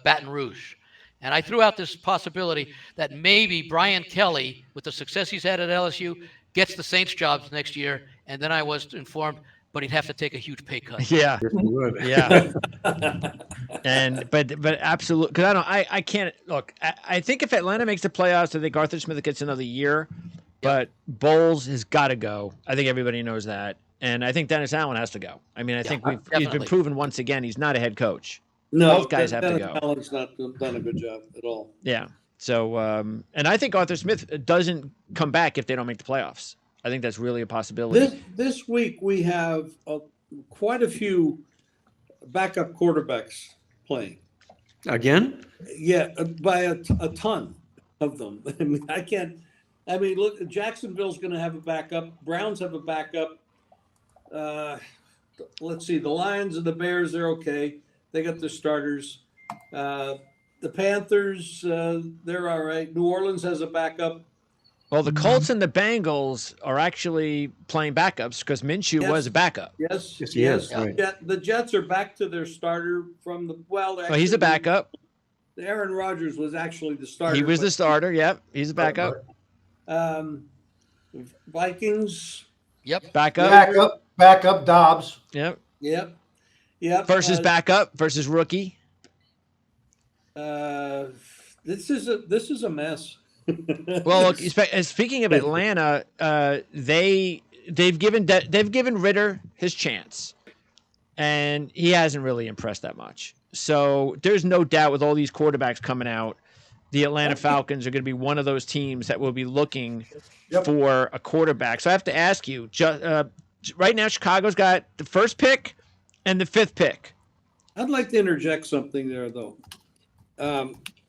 Baton Rouge. And I threw out this possibility that maybe Brian Kelly, with the success he's had at LSU, gets the Saints jobs next year. And then I was informed, but he'd have to take a huge pay cut. Yeah. Yeah. but absolutely, because I can't look. I think if Atlanta makes the playoffs, I think Arthur Smith gets another year. But Bowles has got to go. I think everybody knows that, and I think Dennis Allen has to go. I mean, I think he's been proven once again he's not a head coach. No, both guys have to go. Allen's not done a good job at all. Yeah. So, and I think Arthur Smith doesn't come back if they don't make the playoffs. I think that's really a possibility. This week we have quite a few backup quarterbacks playing. Again? Yeah, by a ton of them. Look, Jacksonville's going to have a backup. Browns have a backup. Let's see. The Lions and the Bears, they're okay. They got their starters. The Panthers, they're all right. New Orleans has a backup. Well, the Colts and the Bengals are actually playing backups because Minshew was a backup. Yes, he is. Right. The Jets are back to their starter from the he's a backup. Aaron Rodgers was actually the starter. He was the starter. Yep, he's a backup. Vikings. Yep. Backup Dobbs. Yep. Versus backup versus rookie. This is a mess. Well, look, speaking of Atlanta, they've given Ritter his chance, and he hasn't really impressed that much. So there's no doubt with all these quarterbacks coming out, the Atlanta Falcons are going to be one of those teams that will be looking for a quarterback. So I have to ask you, right now Chicago's got the first pick and the 5th pick. I'd like to interject something there, though.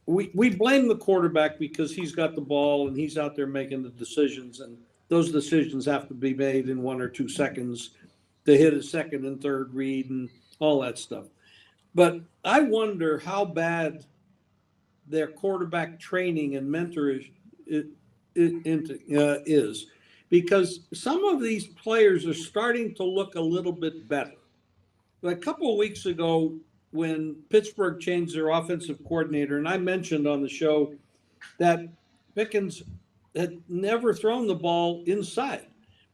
We blame the quarterback because he's got the ball and he's out there making the decisions, and those decisions have to be made in 1 or 2 seconds to hit a second and third read and all that stuff. But I wonder how bad their quarterback training and mentorship is, because some of these players are starting to look a little bit better. A couple of weeks ago, when Pittsburgh changed their offensive coordinator, and I mentioned on the show that Pickens had never thrown the ball inside.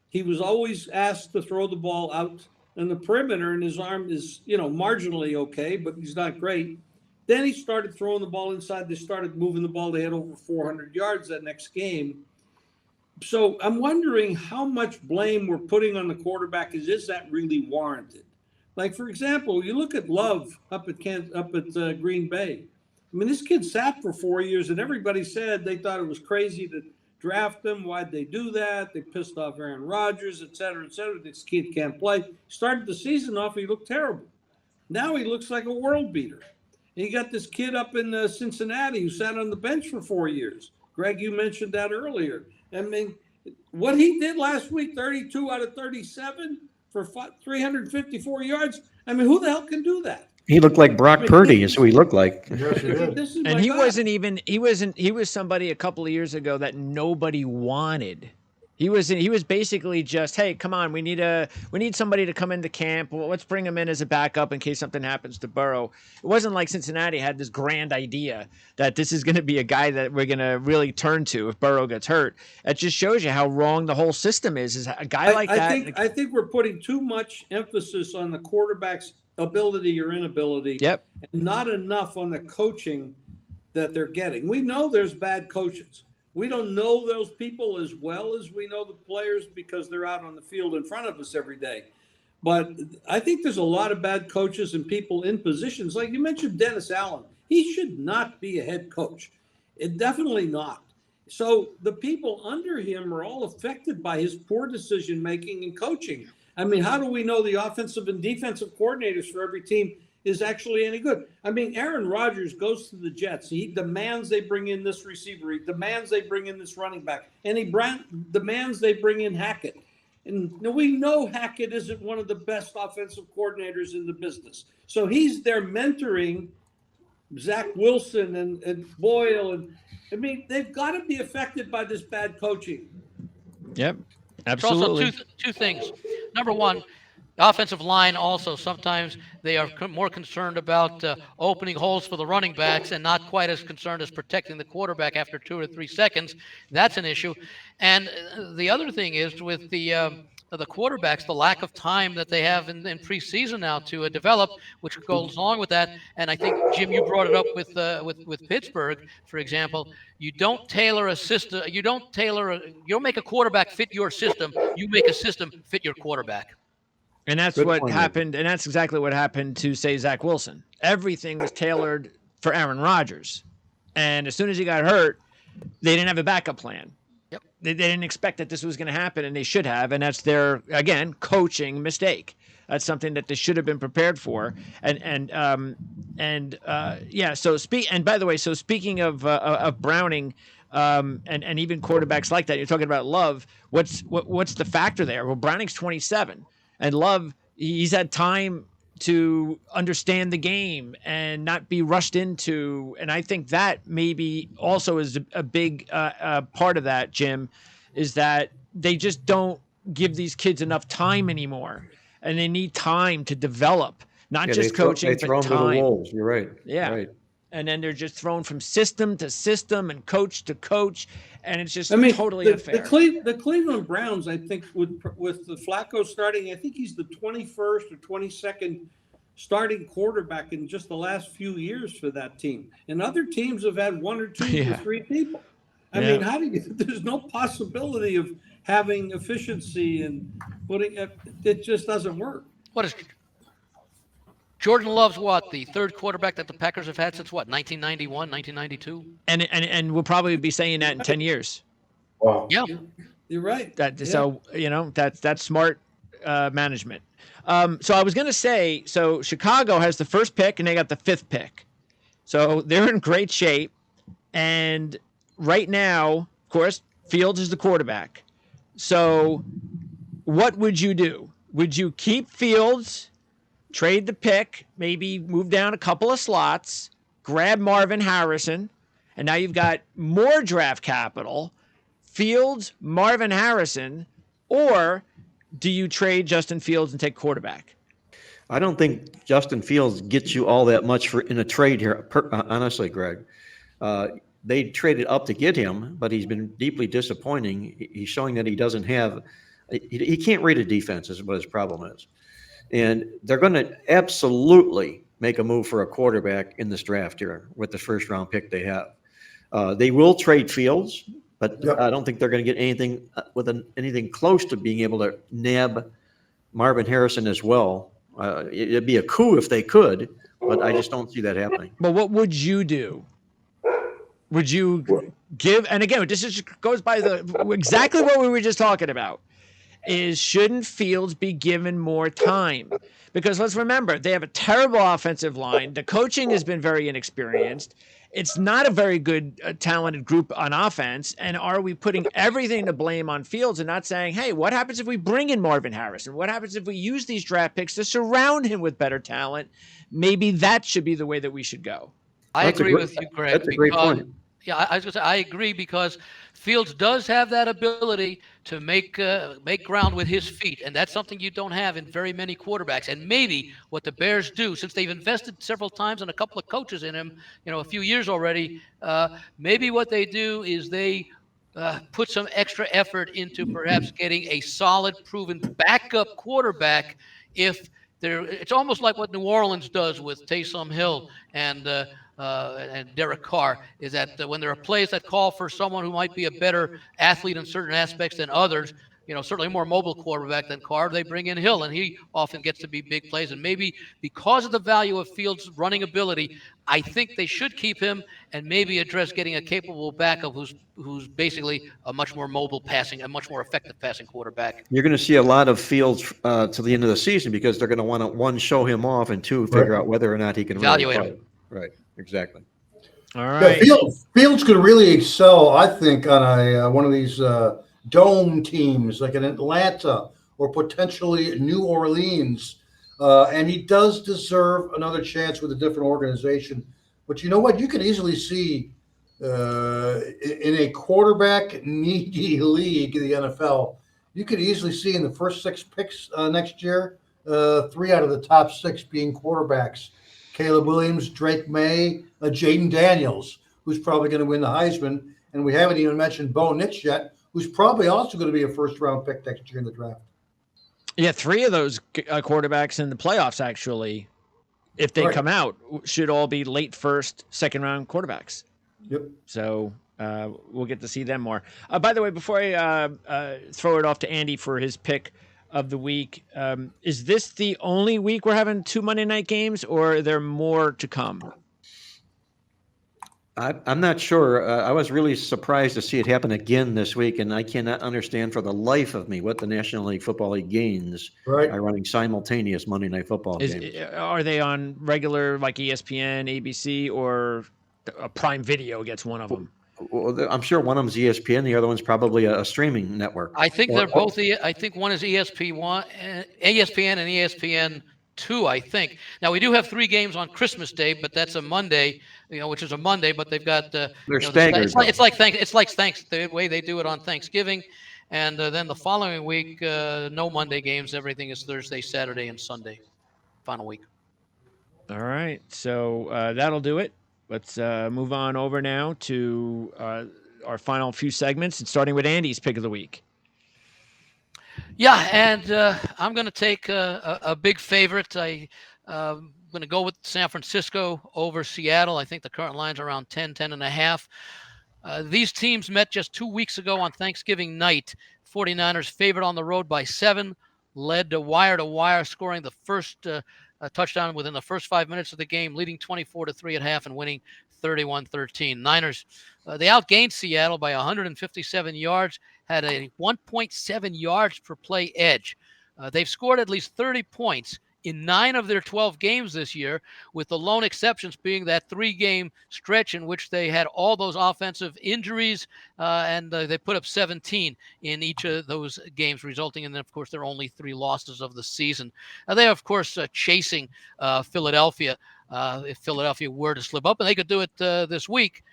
He was always asked to throw the ball out in the perimeter, and his arm is, marginally okay, but he's not great. Then he started throwing the ball inside. They started moving the ball. They had over 400 yards that next game. So I'm wondering how much blame we're putting on the quarterback. Is that really warranted? Like, for example, you look at Love up at Green Bay. I mean, this kid sat for 4 years, and everybody said they thought it was crazy to draft him. Why'd they do that? They pissed off Aaron Rodgers, et cetera, et cetera. This kid can't play. Started the season off, he looked terrible. Now he looks like a world beater. And you got this kid up in Cincinnati who sat on the bench for 4 years. Greg, you mentioned that earlier. I mean, what he did last week, 32 out of 37 for 354 yards. I mean, who the hell can do that? He looked like Brock Purdy is who he looked like. Yes, he did. And he was somebody a couple of years ago that nobody wanted. He was basically just, hey, come on, we need somebody to come into camp. Well, let's bring him in as a backup in case something happens to Burrow. It wasn't like Cincinnati had this grand idea that this is going to be a guy that we're going to really turn to if Burrow gets hurt. It just shows you how wrong the whole system is. Is a guy like that? I think we're putting too much emphasis on the quarterback's ability or inability. Yep. And not enough on the coaching that they're getting. We know there's bad coaches. We don't know those people as well as we know the players because they're out on the field in front of us every day. But I think there's a lot of bad coaches and people in positions. Like you mentioned Dennis Allen. He should not be a head coach. Definitely not. So the people under him are all affected by his poor decision-making and coaching. I mean, how do we know the offensive and defensive coordinators for every team is actually any good? I mean, Aaron Rodgers goes to the Jets. He demands they bring in this receiver. He demands they bring in this running back. And he demands they bring in Hackett. And we know Hackett isn't one of the best offensive coordinators in the business. So he's there mentoring Zach Wilson and Boyle. And I mean, they've got to be affected by this bad coaching. Yep. Absolutely. Also, two things. Number one, the offensive line also, sometimes they are more concerned about opening holes for the running backs and not quite as concerned as protecting the quarterback after 2 or 3 seconds. That's an issue. And the other thing is with the quarterbacks, the lack of time that they have in preseason now to develop, which goes along with that. And I think, Jim, you brought it up with Pittsburgh, for example. You don't tailor a system. You don't make a quarterback fit your system. You make a system fit your quarterback. And that's what happened. And that's exactly what happened to, say, Zach Wilson. Everything was tailored for Aaron Rodgers. And as soon as he got hurt, they didn't have a backup plan. Yep. They didn't expect that this was going to happen, and they should have. And that's their, again, coaching mistake. That's something that they should have been prepared for. And So and by the way, so speaking of Browning, and even quarterbacks like that, you're talking about Love. What's the factor there? Well, Browning's 27. And Love, he's had time to understand the game and not be rushed into. And I think that maybe also is a big part of that, Jim, is that they just don't give these kids enough time anymore. And they need time to develop, not just coaching, but time. They throw them to the wolves. You're right. Yeah. Right. And then they're just thrown from system to system and coach to coach, and it's just totally unfair. The Cleveland Browns, I think, with the Flacco starting, I think he's the 21st or 22nd starting quarterback in just the last few years for that team. And other teams have had 1 or 2 or 3 people. I mean, there's no possibility of having efficiency and putting it just doesn't work. What is Jordan Love's the third quarterback that the Packers have had since 1991, 1992? And we'll probably be saying that in 10 years. Wow. Yeah. You're right. So, that's smart management. So I was going to say, so Chicago has the first pick and they got the 5th pick. So they're in great shape. And right now, of course, Fields is the quarterback. So what would you do? Would you keep Fields, trade the pick, maybe move down a couple of slots, grab Marvin Harrison, and now you've got more draft capital, Fields, Marvin Harrison, or do you trade Justin Fields and take quarterback? I don't think Justin Fields gets you all that much in a trade here, honestly, Greg. They traded up to get him, but he's been deeply disappointing. He's showing that he doesn't have – he can't read a defense is what his problem is. And they're going to absolutely make a move for a quarterback in this draft here with the first-round pick they have. They will trade Fields, but I don't think they're going to get anything anything close to being able to nab Marvin Harrison as well. It'd be a coup if they could, but I just don't see that happening. But what would you do? Would you give? And again, this is, goes by exactly what we were just talking about. Is shouldn't Fields be given more time? Because let's remember, they have a terrible offensive line. The coaching has been very inexperienced. It's not a very good, talented group on offense. And are we putting everything to blame on Fields and not saying, hey, what happens if we bring in Marvin Harrison? What happens if we use these draft picks to surround him with better talent? Maybe that should be the way that we should go. I agree with you, Greg. That's a great point. Yeah, I was going to say I agree because Fields does have that ability to make ground with his feet, and that's something you don't have in very many quarterbacks. And maybe what the Bears do, since they've invested several times and a couple of coaches in him, a few years already, maybe what they do is they put some extra effort into perhaps getting a solid, proven backup quarterback. It's almost like what New Orleans does with Taysom Hill and Derek Carr, is that when there are plays that call for someone who might be a better athlete in certain aspects than others, certainly a more mobile quarterback than Carr, they bring in Hill, and he often gets to be big plays. And maybe because of the value of Fields' running ability, I think they should keep him and maybe address getting a capable backup who's basically a much more mobile a much more effective passing quarterback. You're going to see a lot of Fields to the end of the season because they're going to want to, one, show him off, and two, figure out whether or not he can evaluate really him. Right, exactly. All right. Yeah, Fields could really excel, I think, on one of these dome teams like in Atlanta or potentially New Orleans. And he does deserve another chance with a different organization. But you know what? You can easily see in a quarterback-needy league, the NFL, you could easily see in the first 6 picks next year, 3 out of the top 6 being quarterbacks. Caleb Williams, Drake May, Jaden Daniels, who's probably going to win the Heisman. And we haven't even mentioned Bo Nix yet, who's probably also going to be a first-round pick next year in the draft. Yeah, 3 of those quarterbacks in the playoffs, actually, if they come out, should all be late first, second-round quarterbacks. Yep. So we'll get to see them more. By the way, before I throw it off to Andy for his pick of the week, is this the only week we're having 2 Monday night games, or are there more to come? I'm not sure. I was really surprised to see it happen again this week, and I cannot understand for the life of me what the National League Football League gains are running simultaneous Monday Night Football games. Are they on regular, like ESPN, ABC, or a Prime Video gets one of them? Well, I'm sure one of them's ESPN, the other one's probably a streaming network. I think they're both. I think one is ESPN and ESPN 2, I think. Now, we do have 3 games on Christmas Day, but that's a Monday, which is a Monday, but they've got they're staggered. It's like the way they do it on Thanksgiving. And then the following week, no Monday games. Everything is Thursday, Saturday, and Sunday. Final week. All right. So that'll do it. Let's move on over now to our final few segments, and starting with Andy's pick of the week. Yeah, and I'm going to take a big favorite. I'm going to go with San Francisco over Seattle. I think the current line's around 10.5. These teams met just 2 weeks ago on Thanksgiving night. 49ers favored on the road by 7, led to wire, scoring the first touchdown within the first 5 minutes of the game, leading 24-3 at half and winning 31-13. Niners, they outgained Seattle by 157 yards, had a 1.7 yards per play edge. They've scored at least 30 points in 9 of their 12 games this year, with the lone exceptions being that 3-game stretch in which they had all those offensive injuries, and they put up 17 in each of those games, resulting in, of course, their only 3 losses of the season. They are, of course, chasing Philadelphia. If Philadelphia were to slip up, and they could do it this week,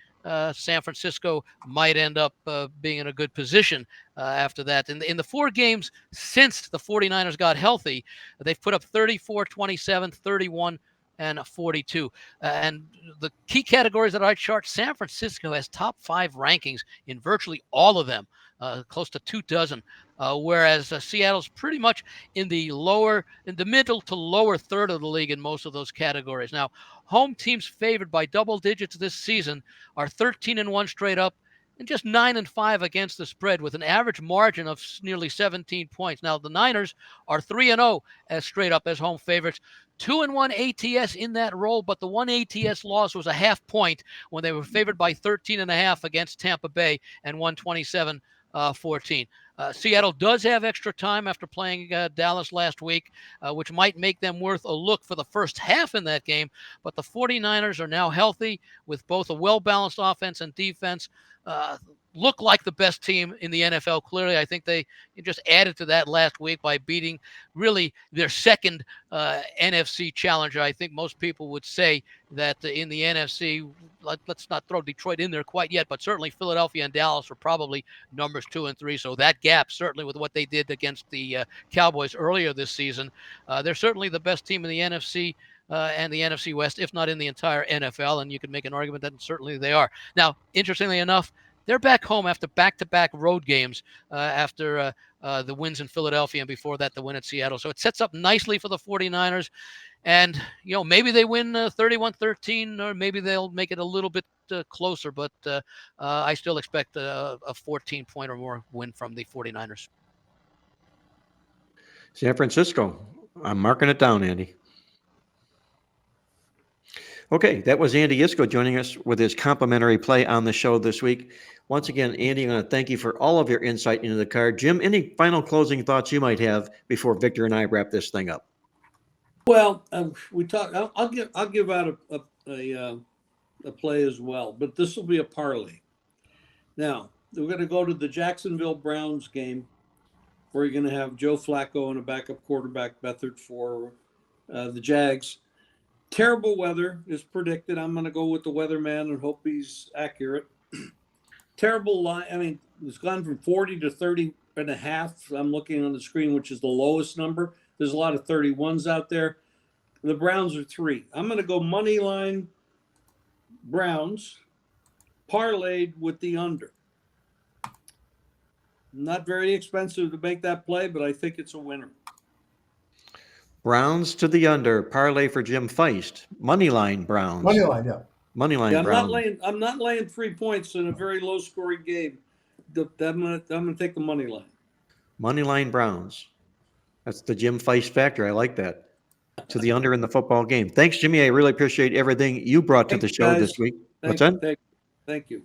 San Francisco might end up being in a good position after that. In the 4 games since the 49ers got healthy, they've put up 34, 27, 31, and 42. And the key categories that I chart, San Francisco has top 5 rankings in virtually all of them, close to 24, whereas Seattle's pretty much in the middle to lower third of the league in most of those categories. Now, home teams favored by double digits this season are 13-1 straight up and just 9-5 against the spread with an average margin of nearly 17 points. Now, the Niners are 3-0 as straight up as home favorites. 2-1 ATS in that role, but the one ATS loss was a half point when they were favored by 13.5 against Tampa Bay and won 27-14. Seattle does have extra time after playing Dallas last week, which might make them worth a look for the first half in that game. But the 49ers are now healthy with both a well-balanced offense and defense. Look like the best team in the NFL. Clearly, I think they just added to that last week by beating really their second NFC challenger. I think most people would say that in the NFC, let's not throw Detroit in there quite yet, but certainly Philadelphia and Dallas are probably numbers 2 and 3. So that gap, certainly with what they did against the Cowboys earlier this season, they're certainly the best team in the NFC and the NFC West, if not in the entire NFL. And you can make an argument that certainly they are. Now, interestingly enough, they're back home after back-to-back road games after the wins in Philadelphia and before that the win at Seattle. So it sets up nicely for the 49ers. And, maybe they win 31-13 or maybe they'll make it a little bit closer. But I still expect a 14-point or more win from the 49ers. San Francisco. I'm marking it down, Andy. Okay, that was Andy Iskoe joining us with his complimentary play on the show this week. Once again, Andy, I'm going to thank you for all of your insight into the card. Jim, any final closing thoughts you might have before Victor and I wrap this thing up? Well, we talk. I'll give out a play as well, but this will be a parlay. Now we're going to go to the Jacksonville Browns game, where you're going to have Joe Flacco and a backup quarterback Beathard for the Jags. Terrible weather is predicted. I'm going to go with the weatherman and hope he's accurate. Terrible line. I mean, it's gone from 40 to 30.5. I'm looking on the screen, which is the lowest number. There's a lot of 31s out there. The Browns are 3. I'm going to go money line Browns, parlayed with the under. Not very expensive to make that play, but I think it's a winner. Browns to the under, parlay for Jim Feist. Moneyline Browns. Moneyline, yeah. Moneyline Browns. I'm not laying 3 points in a very low scoring game. I'm gonna take the money line. Moneyline Browns. That's the Jim Feist factor. I like that. To the under in the football game. Thanks, Jimmy. I really appreciate everything you brought to the show guys. this week. What's that? Thank you.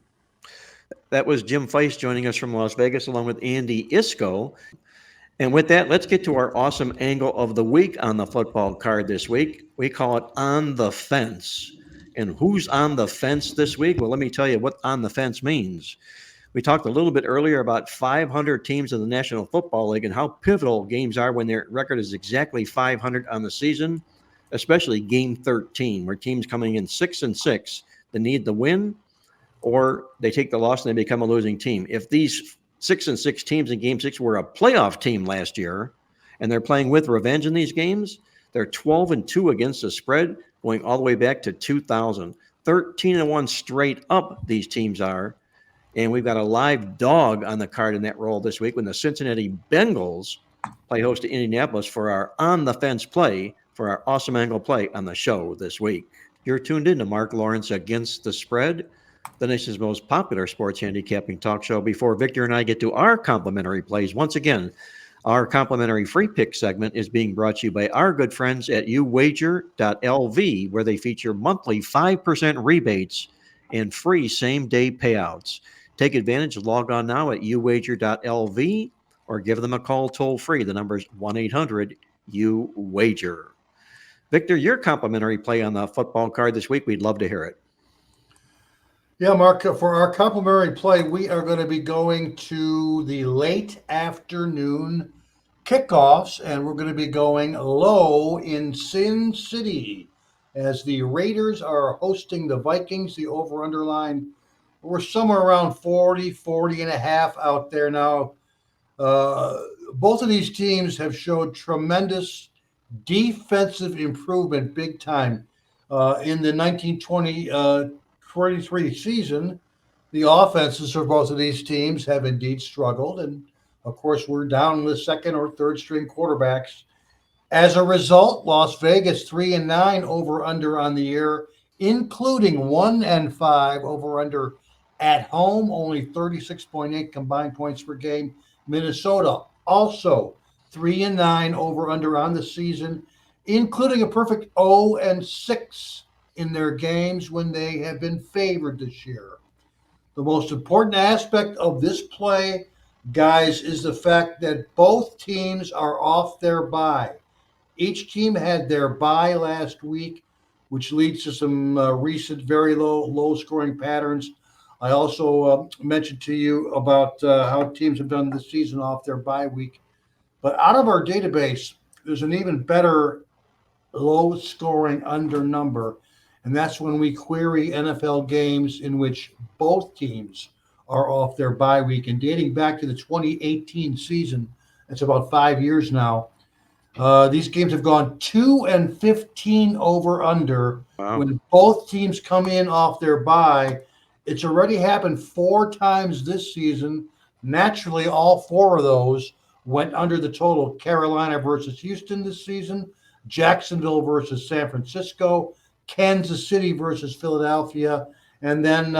That was Jim Feist joining us from Las Vegas along with Andy Iskoe. And with that, let's get to our awesome angle of the week on the football card this week. We call it On the Fence. And who's on the fence this week? Well, let me tell you what on the fence means. We talked a little bit earlier about 500 teams in the National Football League and how pivotal games are when their record is exactly 500 on the season, especially Game 13, where teams coming in 6-6, they need the win, or they take the loss and they become a losing team. If these 6-6 teams in Game 6 were a playoff team last year, and they're playing with revenge in these games, they're 12-2 against the spread, going all the way back to 2000. 13-1 straight up these teams are. And we've got a live dog on the card in that role this week when the Cincinnati Bengals play host to Indianapolis for our on-the-fence play, for our awesome angle play on the show this week. You're tuned in to Marc Lawrence Against the Spread, the nation's most popular sports handicapping talk show. Before Victor and I get to our complimentary plays, once again, our complimentary free pick segment is being brought to you by our good friends at uwager.lv, where they feature monthly 5% rebates and free same-day payouts. Take advantage. Log on now at uwager.lv or give them a call toll-free. The number is 1-800-UWAGER. Victor, your complimentary play on the football card this week, we'd love to hear it. Yeah, Mark, for our complimentary play, we are going to be going to the late afternoon kickoffs, and we're going to be going low in Sin City as the Raiders are hosting the Vikings. The over-under line, we're somewhere around 40 and a half out there now. Both of these teams have showed tremendous defensive improvement big time. In the 1920-23 season, the offenses for both of these teams have indeed struggled. And, of course, we're down the second or third string quarterbacks. As a result, Las Vegas 3-9 over-under on the year, including 1-5 over-under At home, only 36.8 combined points per game. Minnesota also 3-9 over under on the season, including a perfect 0-6 in their games when they have been favored this year. The most important aspect of this play, guys, is the fact that both teams are off their bye. Each team had their bye last week, which leads to some recent very low scoring patterns. I also mentioned to you about how teams have done this season off their bye week. But out of our database, there's an even better low scoring under number. And that's when we query NFL games in which both teams are off their bye week. And dating back to the 2018 season, that's about 5 years now. These games have gone 2-15 over under. Wow. When both teams come in off their bye. It's already happened 4 times this season. Naturally, all 4 of those went under the total. Carolina versus Houston this season, Jacksonville versus San Francisco, Kansas City versus Philadelphia, and then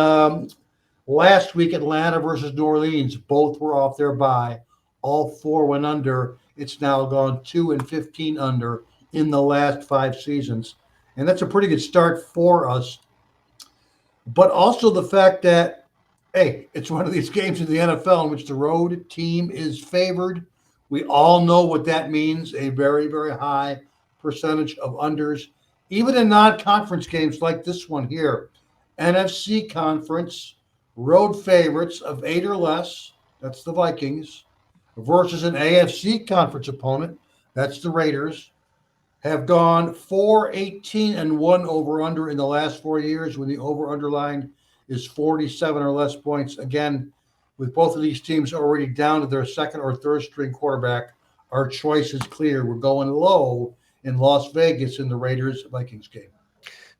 last week Atlanta versus New Orleans. Both were off their bye. All 4 went under. It's now gone 2-15 under in the last 5 seasons. And that's a pretty good start for us. But also the fact that, hey, it's one of these games in the NFL in which the road team is favored. We all know what that means, a very, very high percentage of unders. Even in non-conference games like this one here, NFC conference, road favorites of 8 or less, that's the Vikings, versus an AFC conference opponent, that's the Raiders, have gone 4-18-1 over-under in the last 4 years when the over-under line is 47 or less points. Again, with both of these teams already down to their second or third string quarterback, our choice is clear. We're going low in Las Vegas in the Raiders-Vikings game.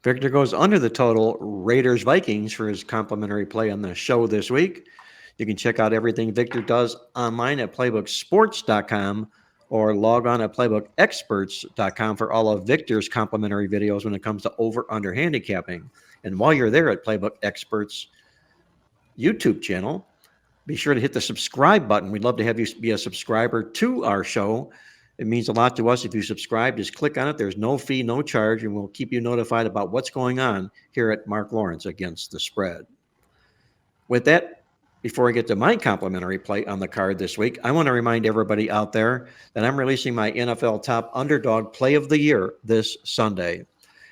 Victor goes under the total Raiders-Vikings for his complimentary play on the show this week. You can check out everything Victor does online at playbooksports.com or log on at playbookexperts.com for all of Victor's complimentary videos when it comes to over-under handicapping. And while you're there at Playbook Experts YouTube channel, be sure to hit the subscribe button. We'd love to have you be a subscriber to our show. It means a lot to us if you subscribe. Just click on it. There's no fee, no charge, and we'll keep you notified about what's going on here at Marc Lawrence Against the Spread. With that, before I get to my complimentary play on the card this week, I want to remind everybody out there that I'm releasing my NFL Top Underdog Play of the Year this Sunday.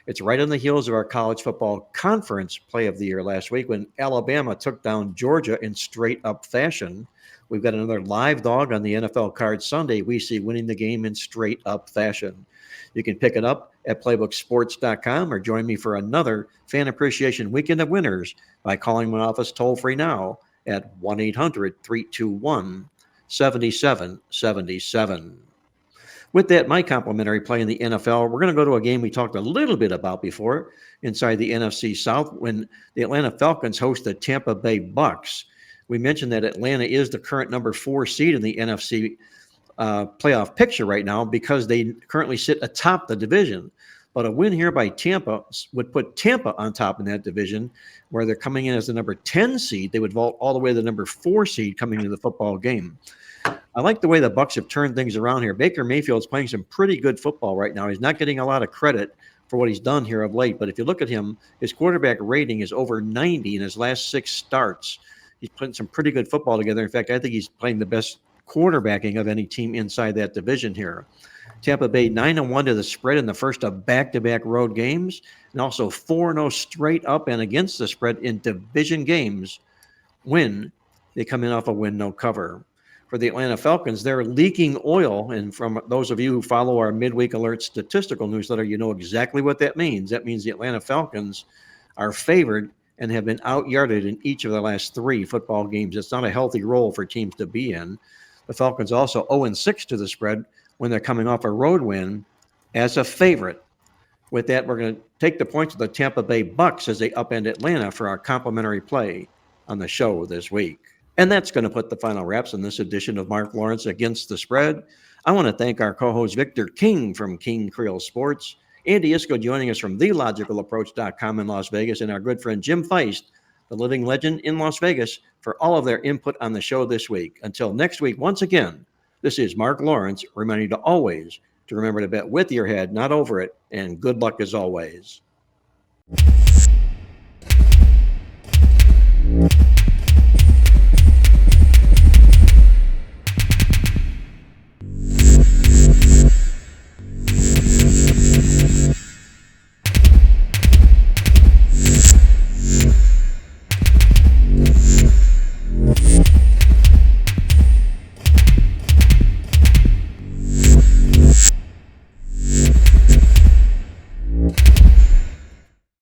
It's right on the heels of our college football conference Play of the Year last week when Alabama took down Georgia in straight-up fashion. We've got another live dog on the NFL card Sunday we see winning the game in straight-up fashion. You can pick it up at playbooksports.com or join me for another Fan Appreciation Weekend of Winners by calling my office toll-free now at 1-800-321-7777. With that, my complimentary play in the NFL, we're going to go to a game we talked a little bit about before inside the NFC South when the Atlanta Falcons host the Tampa Bay Bucks. We mentioned that Atlanta is the current number 4 seed in the NFC playoff picture right now because they currently sit atop the division. But a win here by Tampa would put Tampa on top in that division, where they're coming in as the number 10 seed. They would vault all the way to the number 4 seed coming into the football game. I like the way the Bucs have turned things around here. Baker Mayfield's playing some pretty good football right now. He's not getting a lot of credit for what he's done here of late, but if you look at him, his quarterback rating is over 90 in his last 6 starts. He's putting some pretty good football together. In fact, I think he's playing the best quarterbacking of any team inside that division here. Tampa Bay 9-1 to the spread in the first of back-to-back road games, and also 4-0 straight up and against the spread in division games when they come in off a win, no cover. For the Atlanta Falcons, they're leaking oil, and from those of you who follow our midweek alert statistical newsletter, you know exactly what that means. That means the Atlanta Falcons are favored and have been out-yarded in each of the last 3 football games. It's not a healthy role for teams to be in. The Falcons also 0-6 to the spread when they're coming off a road win as a favorite. With that, we're going to take the points of the Tampa Bay Bucks as they upend Atlanta for our complimentary play on the show this week. And that's going to put the final wraps on this edition of Marc Lawrence Against the Spread. I want to thank our co-host Victor King from King Creole Sports, Andy Iskoe joining us from TheLogicalApproach.com in Las Vegas, and our good friend Jim Feist, the living legend in Las Vegas, for all of their input on the show this week. Until next week, once again, this is Marc Lawrence reminding you to always to remember to bet with your head, not over it, and good luck as always.